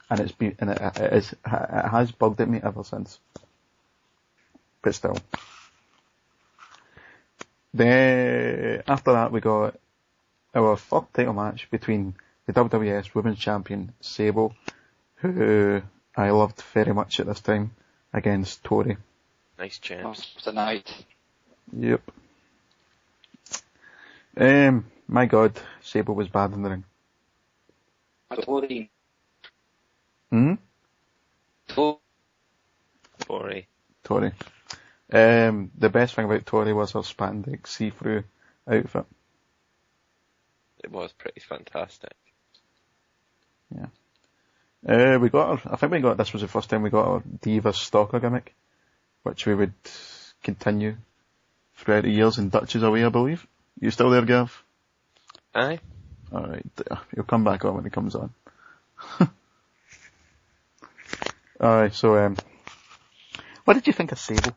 Speaker 2: And it has bugged at me ever since. But still. Then, after that we got our third title match between the WWS Women's Champion, Sable, who I loved very much at this time, against Tori.
Speaker 3: Nice champs.
Speaker 4: Tonight.
Speaker 2: Yep. My God, Sable was bad in the ring.
Speaker 4: Tori.
Speaker 2: Tori. The best thing about Tori was her spandex see-through outfit.
Speaker 3: It was pretty fantastic.
Speaker 2: Yeah. This was the first time we got our Diva Stalker gimmick, which we would continue throughout the years in Dutch's away, I believe. You still there, Gav?
Speaker 3: Aye.
Speaker 2: Alright, he'll come back on when he comes on. Alright, so, what did you think of Sable?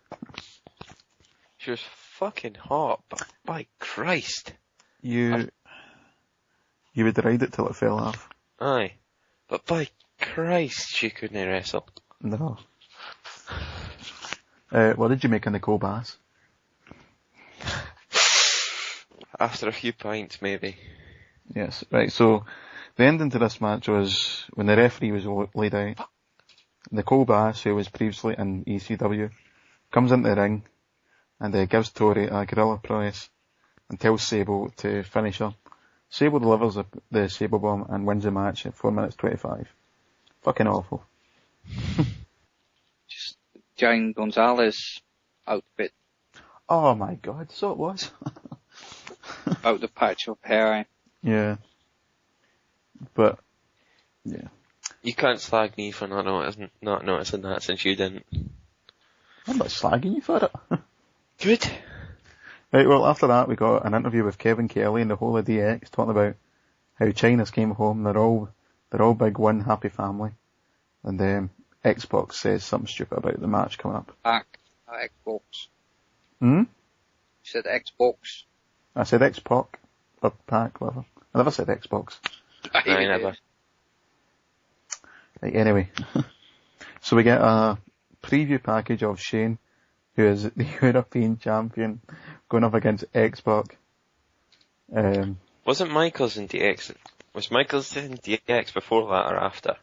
Speaker 3: She was fucking hot, but by Christ.
Speaker 2: You would ride it till it fell off.
Speaker 3: Aye. But by Christ, she couldn't wrestle.
Speaker 2: No. What did you make of Nicole Bass?
Speaker 3: After a few pints, maybe.
Speaker 2: Yes, right, so the ending to this match was when the referee was laid out. Nicole Bass, who was previously in ECW, comes into the ring and gives Tori a gorilla press and tells Sable to finish her. Sable delivers the Sable Bomb and wins the match at 4 minutes 25. Fucking awful.
Speaker 4: Just Jane Gonzalez outfit.
Speaker 2: Oh my God, so it was.
Speaker 4: Out the patch of hair.
Speaker 2: Yeah. But, yeah.
Speaker 3: You can't slag me for not noticing that since you didn't.
Speaker 2: I'm not slagging you for it.
Speaker 3: Good.
Speaker 2: Right, well, after that we got an interview with Kevin Kelly and the whole of DX talking about how Chyna's came home, they're all big one happy family. And Xbox says something stupid about the match coming up.
Speaker 4: Xbox.
Speaker 2: You
Speaker 4: said Xbox.
Speaker 2: I said X-Pac, or Pac, whatever. I never said Xbox.
Speaker 3: I never.
Speaker 2: Right, anyway. So we get a preview package of Shane, who is the European champion, going up against X-Pac.
Speaker 3: Wasn't Michaels in DX? Was Michaels in DX before that or after?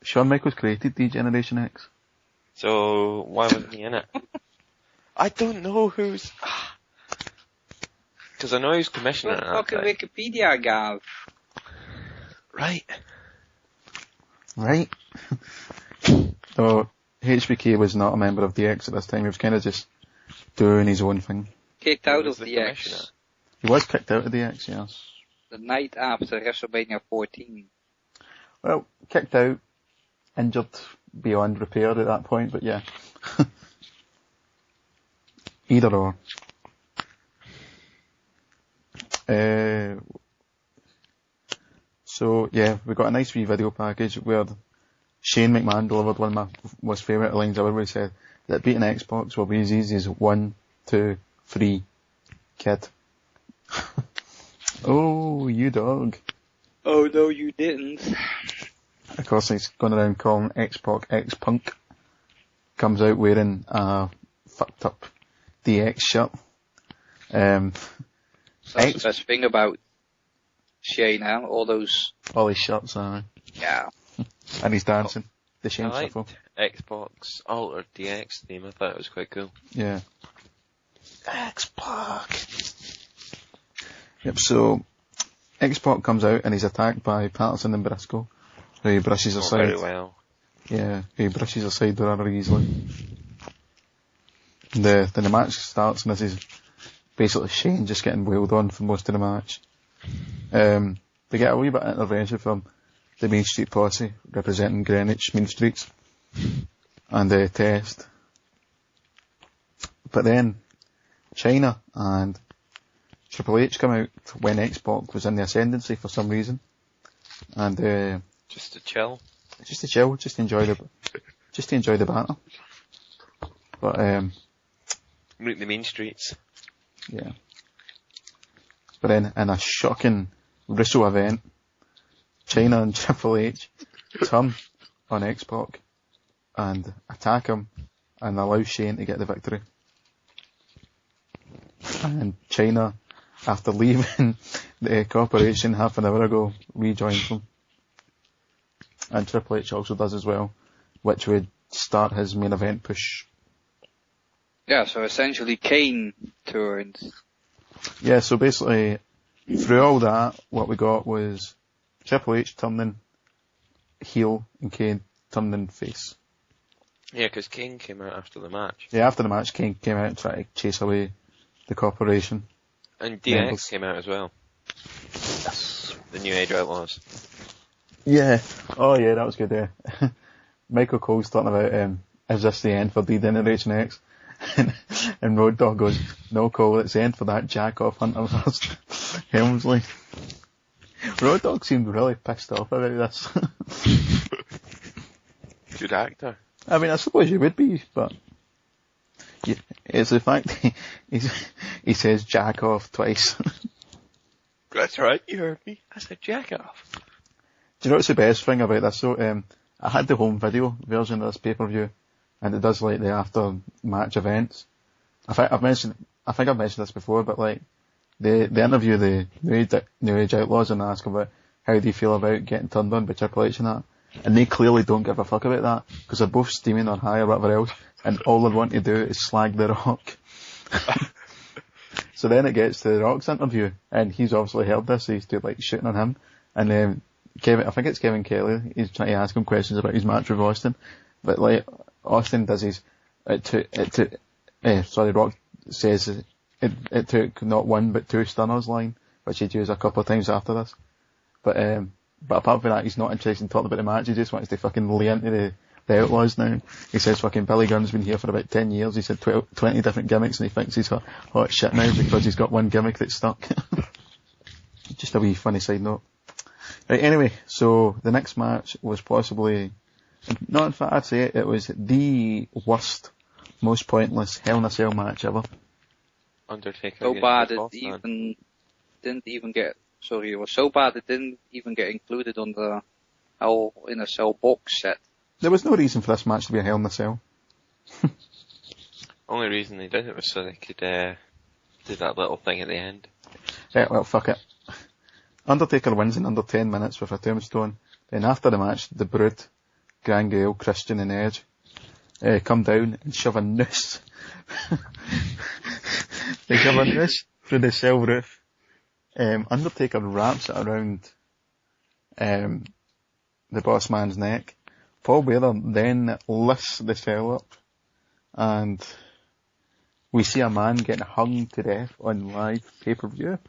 Speaker 2: Shawn Michaels created D-Generation X.
Speaker 3: So, why wasn't he in it? I don't know who's... Because I know he's commissioner at that
Speaker 4: Fucking
Speaker 3: time.
Speaker 4: Wikipedia, Gav.
Speaker 3: Right.
Speaker 2: So, HBK was not a member of DX at this time, he was kind of just doing his own thing.
Speaker 4: Kicked out of
Speaker 3: the
Speaker 4: DX.
Speaker 2: He was kicked out of DX, yes.
Speaker 4: The night after WrestleMania 14.
Speaker 2: Well, kicked out, injured beyond repair at that point, but yeah. Either or. So yeah, we got a nice wee video package where Shane McMahon delivered one of my most favourite lines ever, where he said that beating Xbox will be as easy as 1, 2, 3, kid. Oh, you dog.
Speaker 4: Oh no, you didn't.
Speaker 2: Of course, he's going around calling X-Pac X-Punk. Comes out wearing a fucked up DX shirt.
Speaker 4: That's the best thing about Shane now, all
Speaker 2: his shirts,
Speaker 4: yeah.
Speaker 2: and he's dancing. The Shane
Speaker 3: I
Speaker 2: shuffle.
Speaker 3: liked Xbox Altered DX theme. I thought it was quite cool.
Speaker 2: Yeah. X-Pac. Yep, so X-Pac comes out and he's attacked by Patterson and Briscoe, who he brushes aside.
Speaker 3: Very well.
Speaker 2: Yeah, he brushes aside rather easily. Then the match starts and this is basically Shane just getting wailed on for most of the match. They get a wee bit of intervention from the Main Street Posse, representing Greenwich Main Streets, and Test. But then Chyna and Triple H come out when X-Pac was in the ascendancy for some reason, and
Speaker 3: just to chill,
Speaker 2: just to enjoy the battle. But
Speaker 3: route the main streets.
Speaker 2: Yeah. But then in a shocking Russo event, Chyna and Triple H turn on X-Pac and attack him and allow Shane to get the victory. And Chyna, after leaving the corporation half an hour ago, rejoins them. And Triple H also does as well, which would start his main event push.
Speaker 4: Yeah, so essentially Kane turned
Speaker 2: Yeah, so basically, through all that, what we got was Triple H turning heel and Kane turning face.
Speaker 3: Yeah, because Kane came out after the match.
Speaker 2: Yeah, after the match, Kane came out and tried to chase away the corporation.
Speaker 3: And DX
Speaker 2: members.
Speaker 3: came out as well.
Speaker 2: Yes.
Speaker 3: The New Age Outlaws.
Speaker 2: Yeah. Oh yeah, that was good, yeah. Michael Cole's talking about, is this the end for D-Generation X? and Road Dogg goes, no Cole, it's the end for that jack-off Hunter vs. Helmsley. Road Dogg seemed really pissed off about this.
Speaker 3: Good actor.
Speaker 2: I mean, I suppose you would be, but yeah, it's the fact he says jack off twice.
Speaker 3: That's right, you heard me. I said jack off.
Speaker 2: Do you know what's the best thing about this? So, I had the home video version of this pay-per-view, and it does like the after match events. I think I've mentioned this before, but like they interview the New Age Outlaws and ask about how do you feel about getting turned on by Triple H and that. And they clearly don't give a fuck about that, because they're both steaming or high or whatever else, and all they want to do is slag The Rock. So then it gets to The Rock's interview, and he's obviously heard this, so he's doing like shooting on him, and I think it's Kevin Kelly, he's trying to ask him questions about his match with Austin, but like, Austin does his, Rock says it took not one but two stunners line, which he'd use a couple of times after this, but apart from that, he's not interested in talking about the match, he just wants to fucking lay into the Outlaws now. He says fucking Billy Gunn's been here for about 10 years, he said 20 different gimmicks, and he thinks he's hot shit now because he's got one gimmick that's stuck. Just a wee funny side note. Right, anyway, so the next match was possibly, not in fact I'd say it was the worst, most pointless Hell in a Cell match ever.
Speaker 3: Undertaker.
Speaker 4: So bad it was so bad it didn't even get included on the Hell in a Cell box set.
Speaker 2: There was no reason for this match to be a Hell in a Cell.
Speaker 3: Only reason they did it was so they could do that little thing at the end.
Speaker 2: Yeah, well, fuck it. Undertaker wins in under 10 minutes with a tombstone. Then after the match, the Brood, Gangrel, Christian and Edge come down and shove a noose. They shove a noose through the cell roof. Undertaker wraps it around the boss man's neck. Paul Bearer then lifts the cell up, and we see a man getting hung to death on live pay-per-view.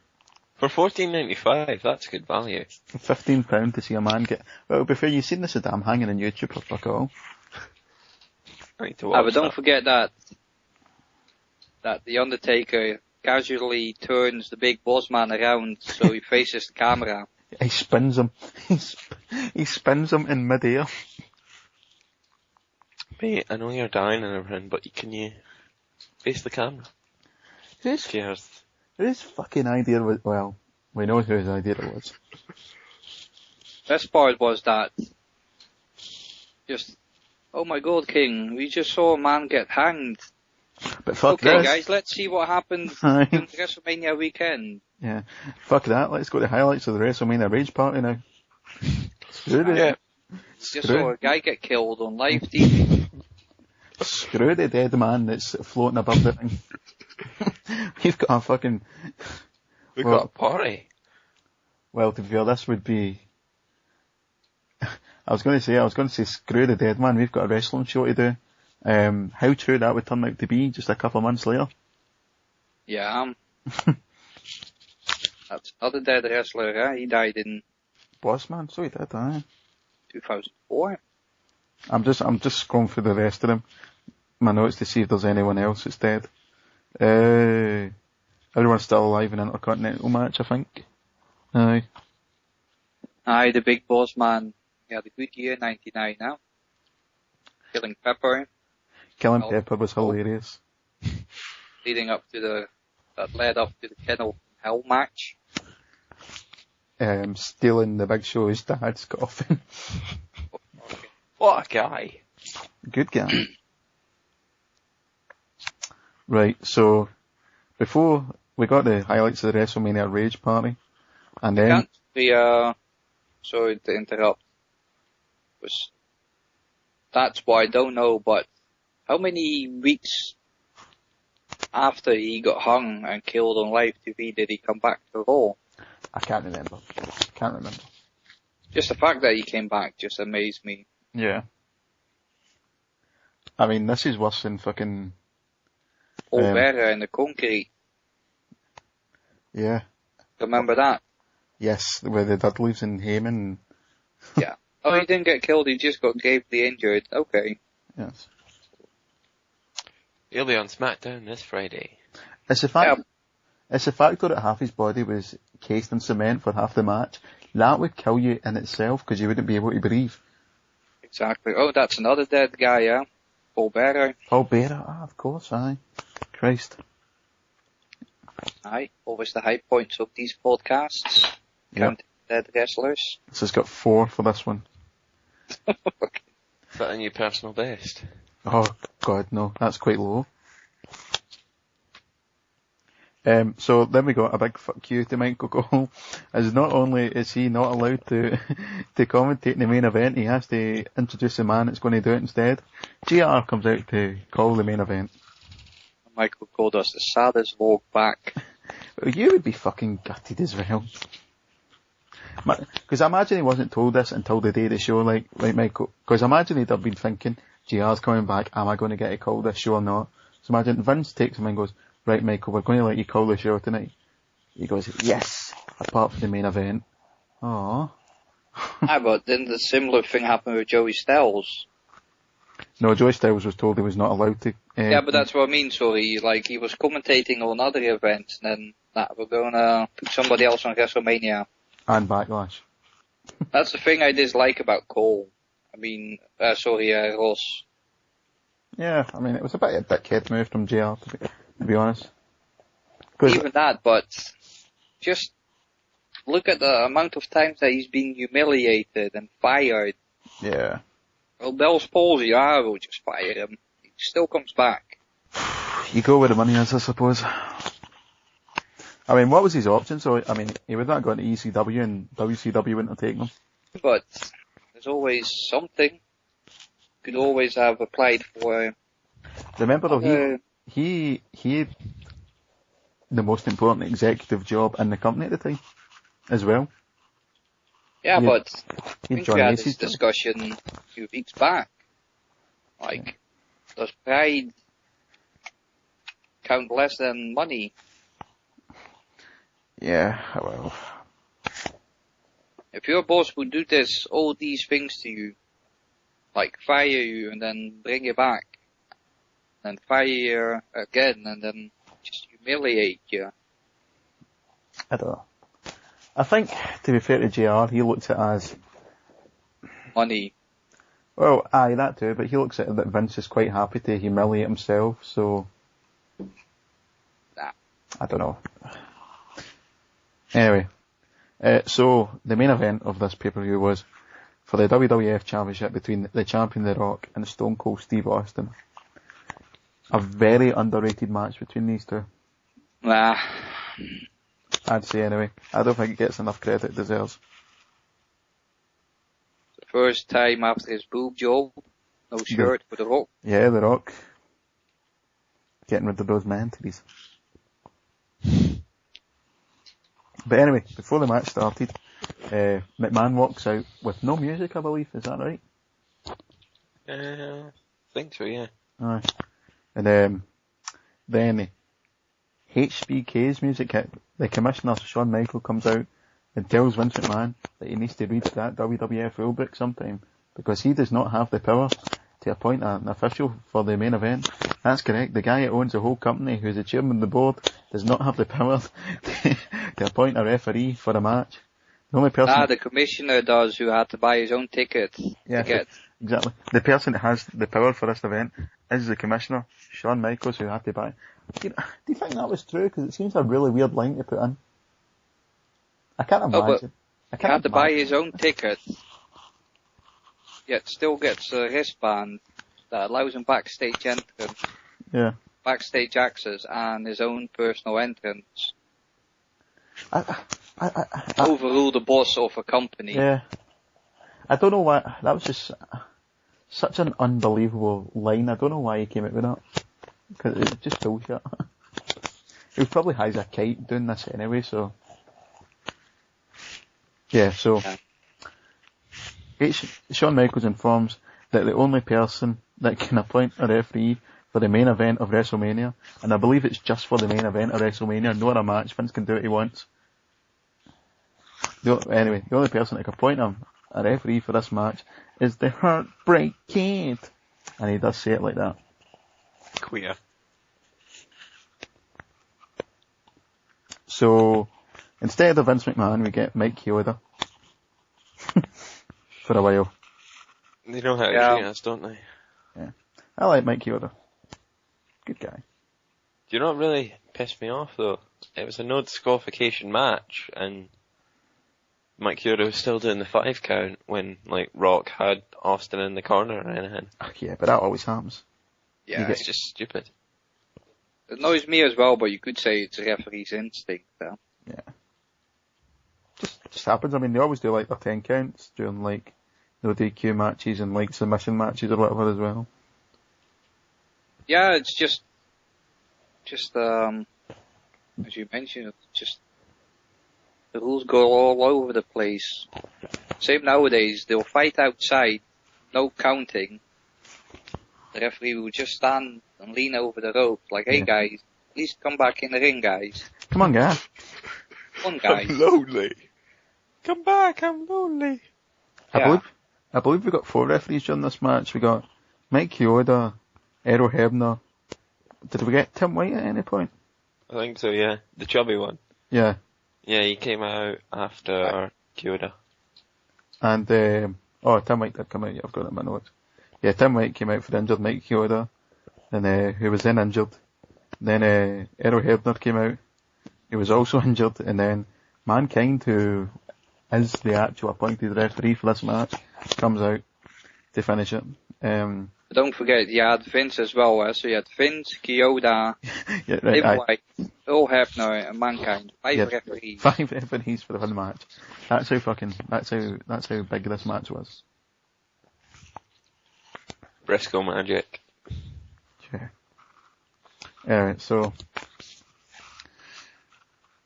Speaker 3: For $14.95, that's good value.
Speaker 2: £15 to see a man get... Well, before you've seen this damn hanging on YouTube for fuck all.
Speaker 3: I need to watch
Speaker 4: but don't forget that the Undertaker casually turns the big boss man around so he faces the camera.
Speaker 2: He spins him. He spins him in mid-air.
Speaker 3: Mate, I know you're dying and everything, but can you face the camera?
Speaker 2: Whose fucking idea was... Well, we know whose idea it was.
Speaker 4: Best part was that oh my god, King, we just saw a man get hanged.
Speaker 2: But fuck
Speaker 4: okay,
Speaker 2: this.
Speaker 4: guys, let's see what happens in WrestleMania weekend.
Speaker 2: Yeah. Fuck that, let's go to highlights of the WrestleMania Rage Party now. Screw it.
Speaker 3: Yeah.
Speaker 4: Just saw a guy get killed on live TV.
Speaker 2: Screw the dead man that's floating above the thing. We've got a fucking...
Speaker 3: We've got a party.
Speaker 2: Well, to be fair, this would be... I was going to say screw the dead man, we've got a wrestling show to do. How true that would turn out to be just a couple of months later.
Speaker 4: Yeah. That's another dead wrestler, he died in...
Speaker 2: Boss man, so he did,
Speaker 4: 2004.
Speaker 2: I'm just scrolling through the rest of them, my notes to see if there's anyone else that's dead. Everyone's still alive in an Intercontinental match, I think. Aye,
Speaker 4: the big boss man. He had a good year, 99 now. Killing Pepper.
Speaker 2: Pepper was hilarious.
Speaker 4: That led up to the Kennel Hell match.
Speaker 2: Stealing the Big Show's dad's coffin.
Speaker 3: What a guy.
Speaker 2: Good guy. Right, so before we got the highlights of the WrestleMania Rage Party, and then
Speaker 4: sorry to interrupt. That's what I don't know, but how many weeks after he got hung and killed on live TV did he come back to Raw?
Speaker 2: I can't remember.
Speaker 4: Just the fact that he came back just amazed me.
Speaker 2: Yeah. I mean, this is worse than fucking...
Speaker 4: Vera in the concrete.
Speaker 2: Yeah.
Speaker 4: Remember that?
Speaker 2: Yes, where the Dudleys and Heyman.
Speaker 4: Yeah. Oh, he didn't get killed, he just got gravely injured. Okay.
Speaker 2: Yes.
Speaker 3: He'll be on SmackDown this Friday.
Speaker 2: It's the fact that half his body was cased in cement for half the match. That would kill you in itself, because you wouldn't be able to breathe.
Speaker 4: Exactly. Oh, that's another dead guy, yeah? Paul Bearer.
Speaker 2: Of course, aye. Christ.
Speaker 4: Aye, always the high points of these podcasts. Counting dead wrestlers.
Speaker 2: This has got 4 for this one.
Speaker 4: Okay.
Speaker 3: Is that a new personal best?
Speaker 2: Oh, God, no. That's quite low. So then we got a big fuck you to Michael Cole, as not only is he not allowed to commentate in the main event, he has to introduce the man that's going to do it instead. JR comes out to call the main event.
Speaker 4: Michael Cole does the saddest walk back.
Speaker 2: You would be fucking gutted as well. Because I imagine he wasn't told this until the day of the show, like Michael, because I imagine he'd have been thinking, JR's coming back, am I going to get to call this show or not? So imagine Vince takes him and goes, right, Michael, we're going to let you call the show tonight. He goes, yes, apart from the main event. Aww.
Speaker 4: But didn't a similar thing happen with Joey Styles?
Speaker 2: No, Joey Styles was told he was not allowed to.
Speaker 4: Yeah, but that's what I mean, sorry. Like, he was commentating on other events, and then, we're gonna put somebody else on WrestleMania.
Speaker 2: And Backlash.
Speaker 4: That's the thing I dislike about Cole. I mean, Ross.
Speaker 2: Yeah, I mean, it was a bit of a dickhead move from JR, to be honest.
Speaker 4: Even that, but just look at the amount of times that he's been humiliated and fired.
Speaker 2: Yeah.
Speaker 4: Well, Bell's palsy, we'll just fire him. He still comes back.
Speaker 2: You go where the money is, I suppose. I mean, what was his option? So, I mean, he would not go into ECW and WCW wouldn't have taken him.
Speaker 4: But there's always something. Could always have applied for.
Speaker 2: Remember though, he had the most important executive job in the company at the time, as well.
Speaker 4: Yeah, but I think
Speaker 2: John
Speaker 4: we had
Speaker 2: Macy's
Speaker 4: this discussion a few weeks back. Like, does pride count less than money?
Speaker 2: Yeah, well.
Speaker 4: If your boss would do all these things to you, like fire you and then bring you back, and fire you again and then just humiliate you.
Speaker 2: I don't know. I think, to be fair to JR, he looks at it as...
Speaker 4: Money.
Speaker 2: Well, aye, that too, but he looks at it that Vince is quite happy to humiliate himself, so...
Speaker 4: Nah.
Speaker 2: I don't know. Anyway, so the main event of this pay-per-view was for the WWF Championship between the champion The Rock and Stone Cold Steve Austin. A very underrated match between these two.
Speaker 4: Nah.
Speaker 2: I'd say anyway. I don't think it gets enough credit it deserves.
Speaker 4: The first time after his boob job, no shirt for The Rock.
Speaker 2: Yeah, The Rock. Getting rid of those man-titties. But anyway, before the match started, McMahon walks out with no music, I believe. Is that right?
Speaker 3: I think so, yeah.
Speaker 2: Aye. And then HBK's music hit. The commissioner, Shawn Michaels, comes out and tells Vince McMahon that he needs to read that WWF rulebook sometime, because he does not have the power to appoint an official for the main event. That's correct. The guy that owns the whole company, who's the chairman of the board, does not have the power to appoint a referee for a match. The only person...
Speaker 4: the commissioner does, who had to buy his own ticket.
Speaker 2: Yeah, exactly. The person that has the power for this event is the commissioner, Shawn Michaels, who had to buy... Do you think that was true? Because it seems a really weird line to put in. I can't imagine.
Speaker 4: He had to buy his own ticket, yet still gets a wristband that allows him backstage entrance.
Speaker 2: Yeah.
Speaker 4: Backstage access and his own personal entrance. Overrule the boss of a company.
Speaker 2: Yeah. I don't know why, that was just such an unbelievable line. I don't know why he came out with that. Because it's just bullshit. He was probably high as a kite doing this anyway, so. Yeah, so. Shawn Michaels informs that the only person that can appoint a referee for the main event of WrestleMania, and I believe it's just for the main event of WrestleMania, no other match, Vince can do what he wants. Anyway, the only person that can appoint him a referee for this match is the Heartbreak Kid. And he does say it like that.
Speaker 3: Queer.
Speaker 2: So, instead of Vince McMahon, we get Mike Chioda. For a while.
Speaker 3: They know how to treat us, don't they?
Speaker 2: Yeah. I like Mike Chioda. Good guy.
Speaker 3: Do you know what really pissed me off, though? It was a no disqualification match, and Mike Chioda was still doing the 5 count when, like, Rock had Austin in the corner or anything.
Speaker 2: Yeah, but that always happens.
Speaker 4: Yeah,
Speaker 3: It's just stupid.
Speaker 4: It annoys me as well, but you could say it's a referee's instinct, though.
Speaker 2: Yeah. Just happens. I mean, they always do like their 10 counts during like no DQ matches and like submission matches or whatever as well.
Speaker 4: Yeah, it's just as you mentioned, it's just the rules go all over the place. Same nowadays, they'll fight outside, no counting. The referee will just stand and lean over the rope, like, hey guys, at least come back in the ring, guys.
Speaker 2: Come on, guys.
Speaker 4: Come on, guys.
Speaker 3: I'm lonely. Come back, I'm lonely.
Speaker 2: I believe we got 4 referees during this match. We got Mike Chioda, Errol Hebner. Did we get Tim White at any point?
Speaker 3: I think so, yeah. The chubby one.
Speaker 2: Yeah.
Speaker 3: Yeah, he came out after Chioda.
Speaker 2: And, Tim White did come out, yeah, I've got it in my notes. Yeah, Tim White came out for the injured Mike Chioda, and, who was then injured. Then, Errol Hebner came out. He was also injured, and then Mankind, who is the actual appointed referee for this match, comes out to finish it.
Speaker 4: Don't forget, you had Vince as well, so you had Vince, Chioda,
Speaker 2: yeah, right,
Speaker 4: White, Earl Hebner, and Mankind. 5 referees.
Speaker 2: 5 referees for the whole match. That's how big this match was.
Speaker 3: Briscoe magic.
Speaker 2: Sure. Alright, so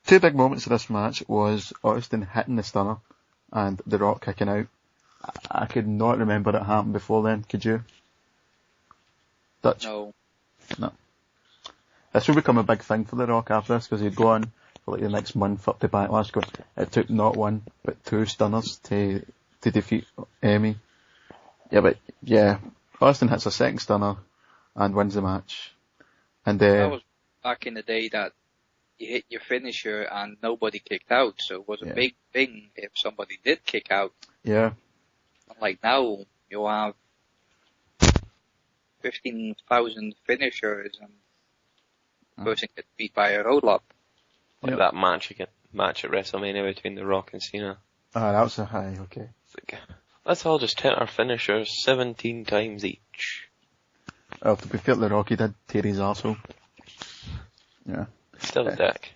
Speaker 2: 2 big moments of this match was Austin hitting the stunner and The Rock kicking out. I could not remember it happened before then, could you? Dutch?
Speaker 4: No.
Speaker 2: This will become a big thing for The Rock after this, because he'd go on for like the next month up to Backlash going, it took not 1, but 2 stunners to defeat Amy. Yeah, Austin hits a second stunner and wins the match. And
Speaker 4: that was back in the day that you hit your finisher and nobody kicked out, so it was a big thing if somebody did kick out.
Speaker 2: Yeah.
Speaker 4: Like now, you'll have 15,000 finishers and person gets beat by a roll-up.
Speaker 3: Like that match at WrestleMania between The Rock and Cena.
Speaker 2: Ah, that was a high, okay.
Speaker 3: It's like, let's all just hit our finishers 17 times each.
Speaker 2: Well, to be fair, The Rock, he did tear his arsehole. Yeah.
Speaker 3: Still a dick.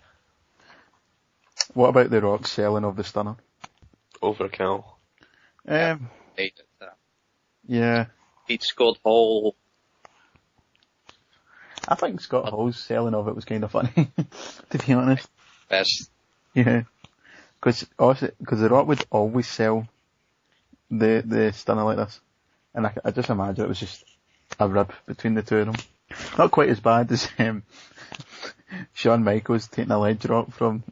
Speaker 2: What about The Rock's selling of the stunner?
Speaker 3: Overkill.
Speaker 4: Hated that.
Speaker 2: Yeah.
Speaker 4: Beat Scott Hall.
Speaker 2: I think Scott Hall's selling of it was kind of funny, to be honest.
Speaker 4: Best.
Speaker 2: Yeah. Because The Rock would always sell the stunner like this. And I just imagine it was just a rib between the two of them. Not quite as bad as Shawn Michaels taking a leg drop from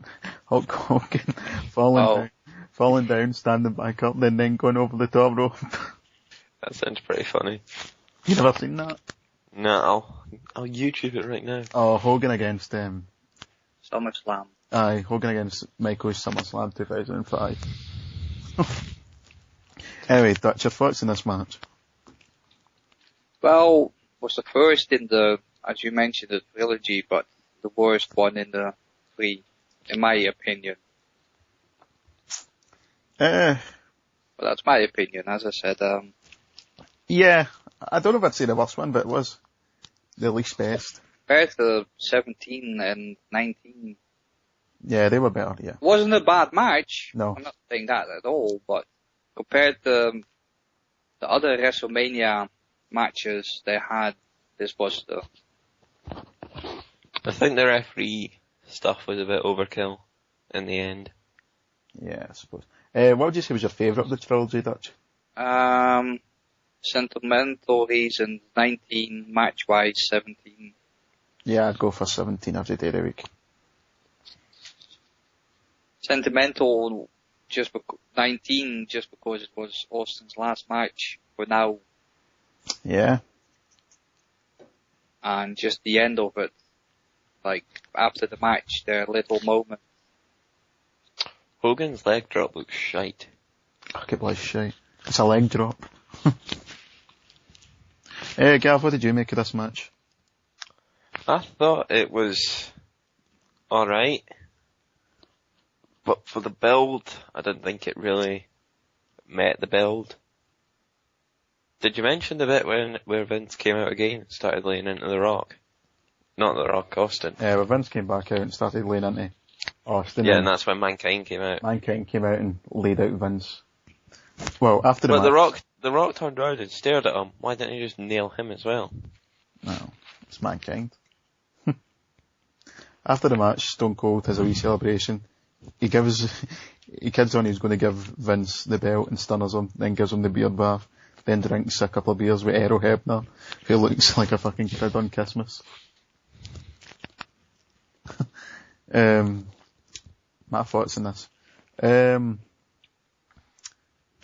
Speaker 2: Hulk Hogan, falling down, standing back up, then going over the top rope.
Speaker 3: That sounds pretty funny.
Speaker 2: You never seen that?
Speaker 3: No, I'll YouTube it right now.
Speaker 2: Oh, Hogan against
Speaker 4: SummerSlam.
Speaker 2: Aye, Hogan against Michaels SummerSlam 2005. Anyway, Dutch, your thoughts on this match?
Speaker 4: Well, was the first in the, as you mentioned, the trilogy, but the worst one in the 3, in my opinion. But that's my opinion, as I said.
Speaker 2: Yeah, I don't know if I'd say the worst one, but it was the least best.
Speaker 4: Compared to 17 and 19.
Speaker 2: Yeah, they were better, yeah.
Speaker 4: Wasn't a bad match.
Speaker 2: No.
Speaker 4: I'm not saying that at all, but compared to the other WrestleMania matches they had, this was the...
Speaker 3: I think the referee stuff was a bit overkill in the end.
Speaker 2: Yeah, I suppose. What would you say was your favourite of the trilogy, Dutch?
Speaker 4: Sentimental reasons, 19, match-wise, 17.
Speaker 2: Yeah, I'd go for 17 every day of the week.
Speaker 4: Sentimental, 19, just because it was Austin's last match for now.
Speaker 2: Yeah.
Speaker 4: And just the end of it. Like, after the match, their little moment.
Speaker 3: Hogan's leg drop looks shite.
Speaker 2: Fuck it was shite. It's a leg drop. Gav, what did you make of this match?
Speaker 3: I thought it was alright. But for the build, I didn't think it really met the build. Did you mention the bit where Vince came out again and started laying into The Rock? Not The Rock, Austin.
Speaker 2: Yeah, where Vince came back out and started laying into Austin.
Speaker 3: Yeah, and that's when Mankind came out.
Speaker 2: Mankind came out and laid out Vince. Well, after the match...
Speaker 3: But The Rock turned around and stared at him. Why didn't he just nail him as well?
Speaker 2: No, it's Mankind. After the match, Stone Cold has a wee celebration. He kids on he's going to give Vince the belt and stunners him, then gives him the beard bath, then drinks a couple of beers with Errol Hebner, who looks like a fucking kid on Christmas. My thoughts on this.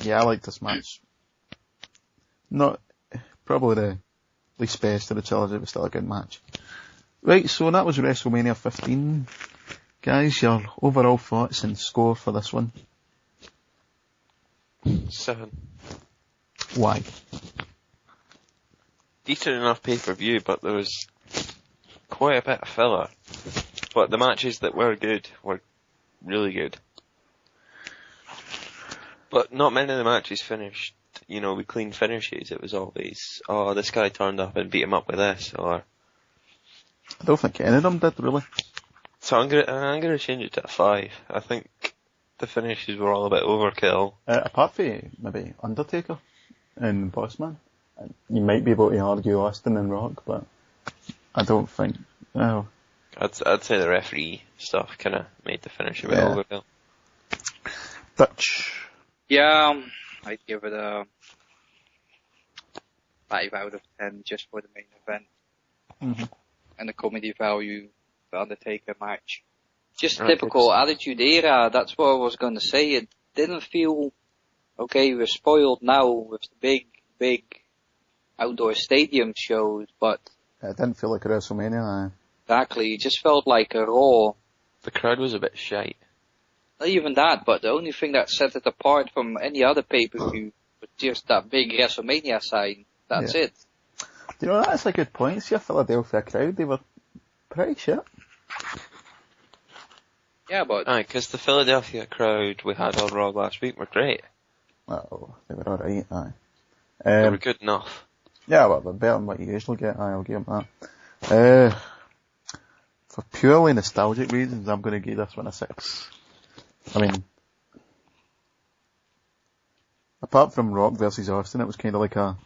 Speaker 2: Yeah, I like this match. Not probably the least best of the trilogy, but still a good match. Right, so that was WrestleMania 15. Guys, your overall thoughts and score for this one?
Speaker 3: 7.
Speaker 2: Why?
Speaker 3: Decent enough pay-per-view, but there was quite a bit of filler. But the matches that were good were really good. But not many of the matches finished, with clean finishes. It was always, this guy turned up and beat him up with this, or...
Speaker 2: I don't think any of them did, really.
Speaker 3: So I'm gonna change it to a 5. I think the finishes were all a bit overkill.
Speaker 2: Apart from maybe Undertaker and Bossman. You might be able to argue Austin and Rock, but I don't think... Oh.
Speaker 3: I'd say the referee stuff kind of made the finish a bit overkill.
Speaker 2: Dutch.
Speaker 4: Yeah, I'd give it a 5 out of 10 just for the main event.
Speaker 2: Mm-hmm.
Speaker 4: And the comedy value, the Undertaker match. Just typical Attitude Era, that's what I was going to say. It didn't feel, okay, we're spoiled now with the big outdoor stadium shows, but...
Speaker 2: It didn't feel like a WrestleMania,
Speaker 4: Exactly, it just felt like a Raw.
Speaker 3: The crowd was a bit shite.
Speaker 4: Not even that, but the only thing that set it apart from any other pay-per-view was just that big WrestleMania sign. That's it.
Speaker 2: You know, that's a good point. See a Philadelphia crowd, they were pretty shit.
Speaker 4: Yeah, but...
Speaker 3: Aye, because the Philadelphia crowd we had on Raw last week were great.
Speaker 2: Well, they were alright, aye.
Speaker 3: They were good enough.
Speaker 2: Yeah, well, they're better than what you usually get, I'll give them that. For purely nostalgic reasons, I'm going to give this one a 6. I mean, apart from Rock versus Austin, it was kind of like a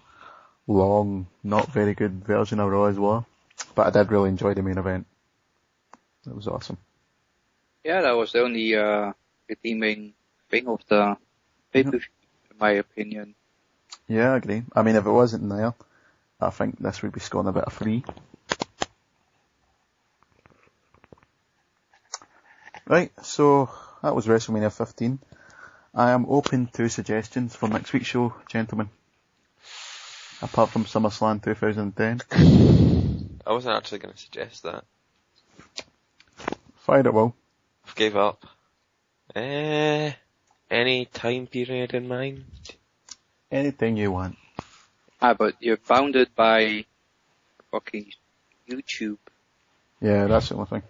Speaker 2: long, not very good version of Raw as well. But I did really enjoy the main event. It was awesome.
Speaker 4: Yeah, that was the only redeeming thing of the pay-per-view, in my opinion.
Speaker 2: Yeah, I agree. I mean, if it wasn't there, I think this would be scoring a bit of 3. Right, so that was WrestleMania 15. I am open to suggestions for next week's show, gentlemen. Apart from SummerSlam 2010.
Speaker 3: I wasn't actually going to suggest that.
Speaker 2: Fire it, Will.
Speaker 3: I gave up. Any time period in mind?
Speaker 2: Anything you want.
Speaker 4: But you're bounded by fucking YouTube.
Speaker 2: Yeah, that's the only thing.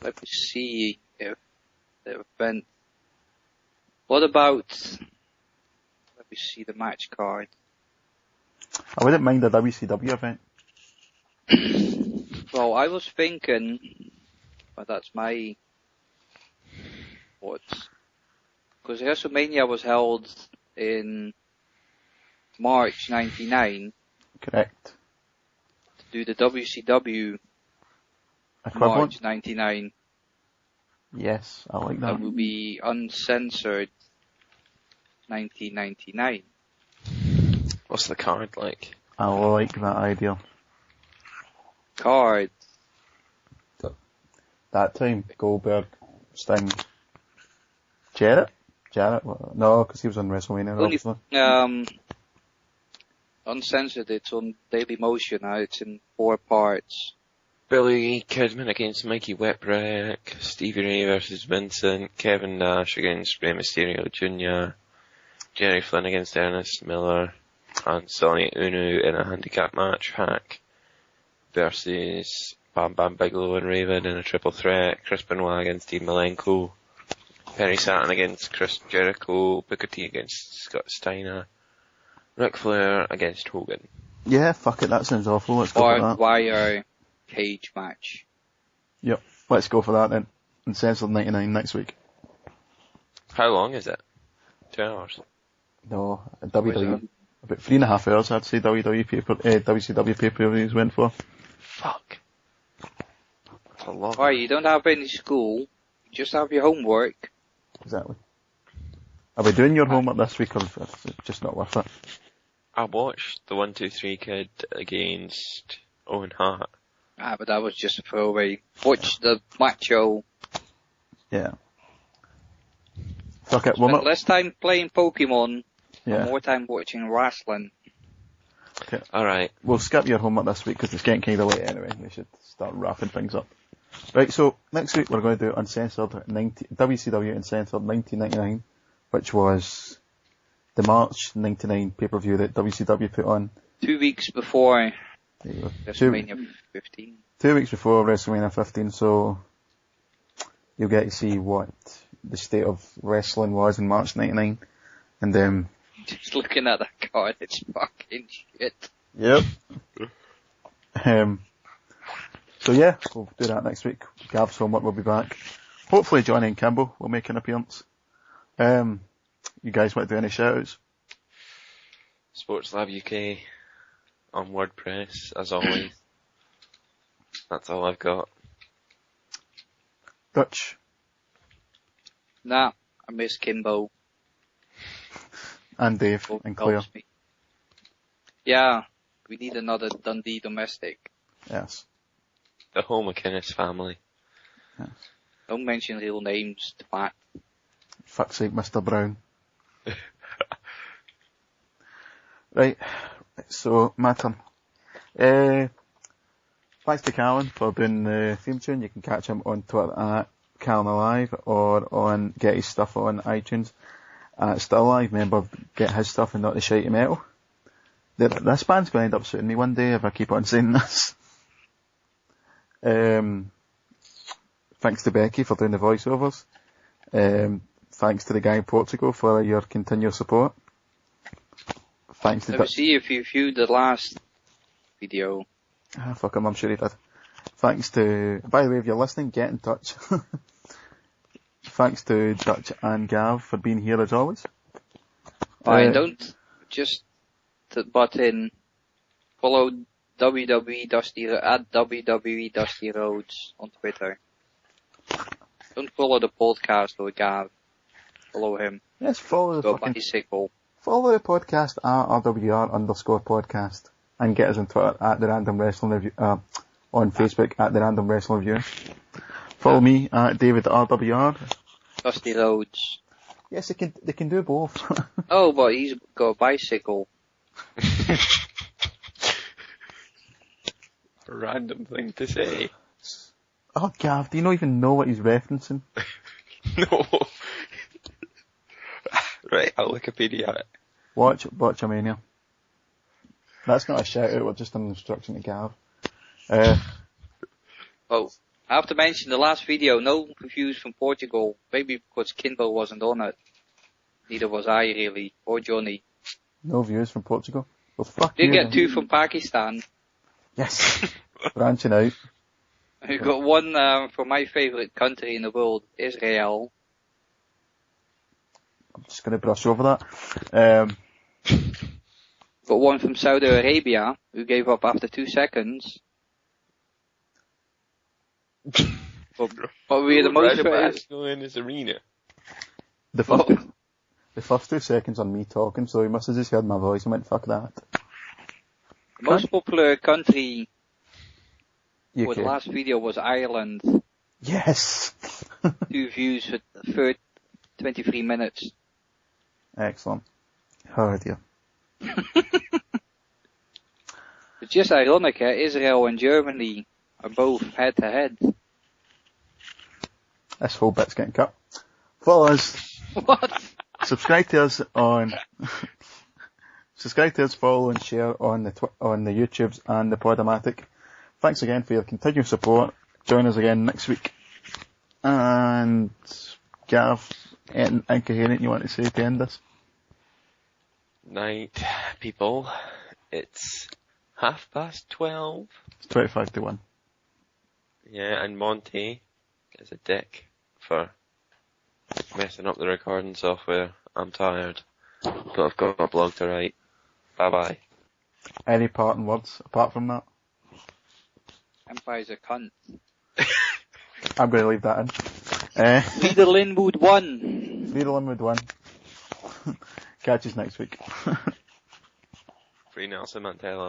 Speaker 4: Let me see if the event... What about... Let me see the match card.
Speaker 2: I wouldn't mind a WCW event.
Speaker 4: Well, I was thinking... But that's my... thoughts. Because WrestleMania was held in March 99.
Speaker 2: Correct.
Speaker 4: To do the WCW
Speaker 2: Equivalent?
Speaker 4: March 99.
Speaker 2: Yes, I like that.
Speaker 4: That will be uncensored 1999.
Speaker 3: What's the card like?
Speaker 2: I like that idea.
Speaker 4: Card.
Speaker 2: That time, Goldberg, Sting, Jarrett? No, because he was on WrestleMania, obviously.
Speaker 4: Uncensored, it's on Daily Motion now, it's in 4 parts.
Speaker 3: Billy Kidman against Mikey Whipwreck, Stevie Ray versus Vincent, Kevin Nash against Rey Mysterio Jr., Jerry Flynn against Ernest Miller, and Sonny Uno in a handicap match. Hack versus Bam Bam Bigelow and Raven in a triple threat. Chris Benoit against Dean Malenko. Perry Saturn against Chris Jericho. Booker T against Scott Steiner. Ric Flair against Hogan.
Speaker 2: Yeah, fuck it, that sounds awful. Let's go for that.
Speaker 4: Barbed wire cage match.
Speaker 2: Yep, let's go for that then. Uncensored 99 next week.
Speaker 3: How long is it? 2 hours?
Speaker 2: No, WWE. About 3.5 hours, I'd say WCW pay-per-views went for.
Speaker 3: Fuck. That's a lot.
Speaker 4: Why, you don't have any school, you just have your homework.
Speaker 2: Exactly. Are we doing your homework this week, or is it just not worth it?
Speaker 3: I watched the 1-2-3 Kid against Owen Hart.
Speaker 4: But that was just a throwaway. Watch the macho.
Speaker 2: Yeah. Fuck it,
Speaker 4: Spend less time playing Pokemon,
Speaker 2: and
Speaker 4: more time watching wrestling.
Speaker 2: Okay.
Speaker 3: Alright.
Speaker 2: We'll skip your homework this week because it's getting kind of late anyway. We should start wrapping things up. Right, so next week we're going to do Uncensored WCW Uncensored 1999, which was the March 99 pay-per-view that WCW put on.
Speaker 4: 2 weeks before WrestleMania 15.
Speaker 2: 2 weeks before WrestleMania 15, so you'll get to see what the state of wrestling was in March 99. And
Speaker 4: just looking at that card, it's fucking shit.
Speaker 2: Yep. So yeah, we'll do that next week. Gav's homework will be back. Hopefully Johnny and Campbell will make an appearance. You guys want to do any shout-outs?
Speaker 3: Sports Lab UK on WordPress, as always. That's all I've got.
Speaker 2: Dutch?
Speaker 4: Nah, I miss Kimbo.
Speaker 2: And Dave and Claire.
Speaker 4: Yeah, we need another Dundee domestic.
Speaker 2: Yes.
Speaker 3: The whole McInnes family.
Speaker 2: Yes.
Speaker 4: Don't mention real names, twat.
Speaker 2: Fuck's sake, Mr. Brown. Right, so my turn. Thanks to Callan for doing the theme tune. You can catch him on Twitter at Callan Alive or get his stuff on iTunes at Still Alive. Remember, get his stuff and not the shitey metal. This band's going to end up suiting me one day if I keep on saying this. Thanks to Becky for doing the voiceovers. Thanks to the guy in Portugal for your continual support. Thanks to
Speaker 4: Let me see if you viewed the last video.
Speaker 2: Fuck him, I'm sure he did. Thanks to, by the way, if you're listening, get in touch. Thanks to Dutch and Gav for being here as always.
Speaker 4: Fine, don't just butt in. Follow WWE Dusty at WWE Dusty Rhodes on Twitter. Don't follow the podcast or Gav. Follow him.
Speaker 2: Yes, follow the fucking
Speaker 4: bicycle.
Speaker 2: Follow the podcast at RWR_podcast and get us on Twitter at The Random Wrestling Review, on Facebook at The Random Wrestling Review. Follow me at David RWR.
Speaker 4: Dusty Rhodes.
Speaker 2: Yes, they can do both.
Speaker 4: Oh, but he's got a bicycle.
Speaker 3: A random thing to say.
Speaker 2: Oh, Gav, do you not even know what he's referencing?
Speaker 3: No. Right, I'll Wikipedia it.
Speaker 2: Watch Mania. That's not a shout out, we're just an instruction to Gav.
Speaker 4: Oh, I have to mention the last video, no reviews from Portugal. Maybe because Kimbo wasn't on it. Neither was I really, or Johnny.
Speaker 2: No views from Portugal? Well, fuck
Speaker 4: Did
Speaker 2: you.
Speaker 4: get 2 from Pakistan.
Speaker 2: Yes. Branching out.
Speaker 4: We got 1 from my favourite country in the world, Israel.
Speaker 2: I'm just gonna brush over that.
Speaker 4: Got 1 from Saudi Arabia, who gave up after 2 seconds. But we're the most
Speaker 3: bicycle in his arena.
Speaker 2: The first 2 seconds on me talking, so he must have just heard my voice and went, fuck that.
Speaker 4: The most popular country
Speaker 2: UK.
Speaker 4: for the last video was Ireland.
Speaker 2: Yes!
Speaker 4: 2 views for 23 minutes.
Speaker 2: Excellent. Oh dear.
Speaker 4: It's just ironic, Israel and Germany are both head to head.
Speaker 2: This whole bit's getting cut. Follow us.
Speaker 4: What?
Speaker 2: Subscribe to us, follow and share on the YouTubes and the Podomatic. Thanks again for your continued support. Join us again next week. And Gav, anything incoherent you want to say to end this?
Speaker 3: Night, people. It's 12:30.
Speaker 2: It's 25 to 1.
Speaker 3: Yeah, and Monty is a dick for messing up the recording software. I'm tired, but I've got a blog to write. Bye bye.
Speaker 2: Any parting words apart from that?
Speaker 4: Empire's a cunt.
Speaker 2: I'm going to leave that in.
Speaker 4: Leader Linwood won.
Speaker 2: Leader Linwood won. Catch us next week.
Speaker 3: Free Nelson Mandela.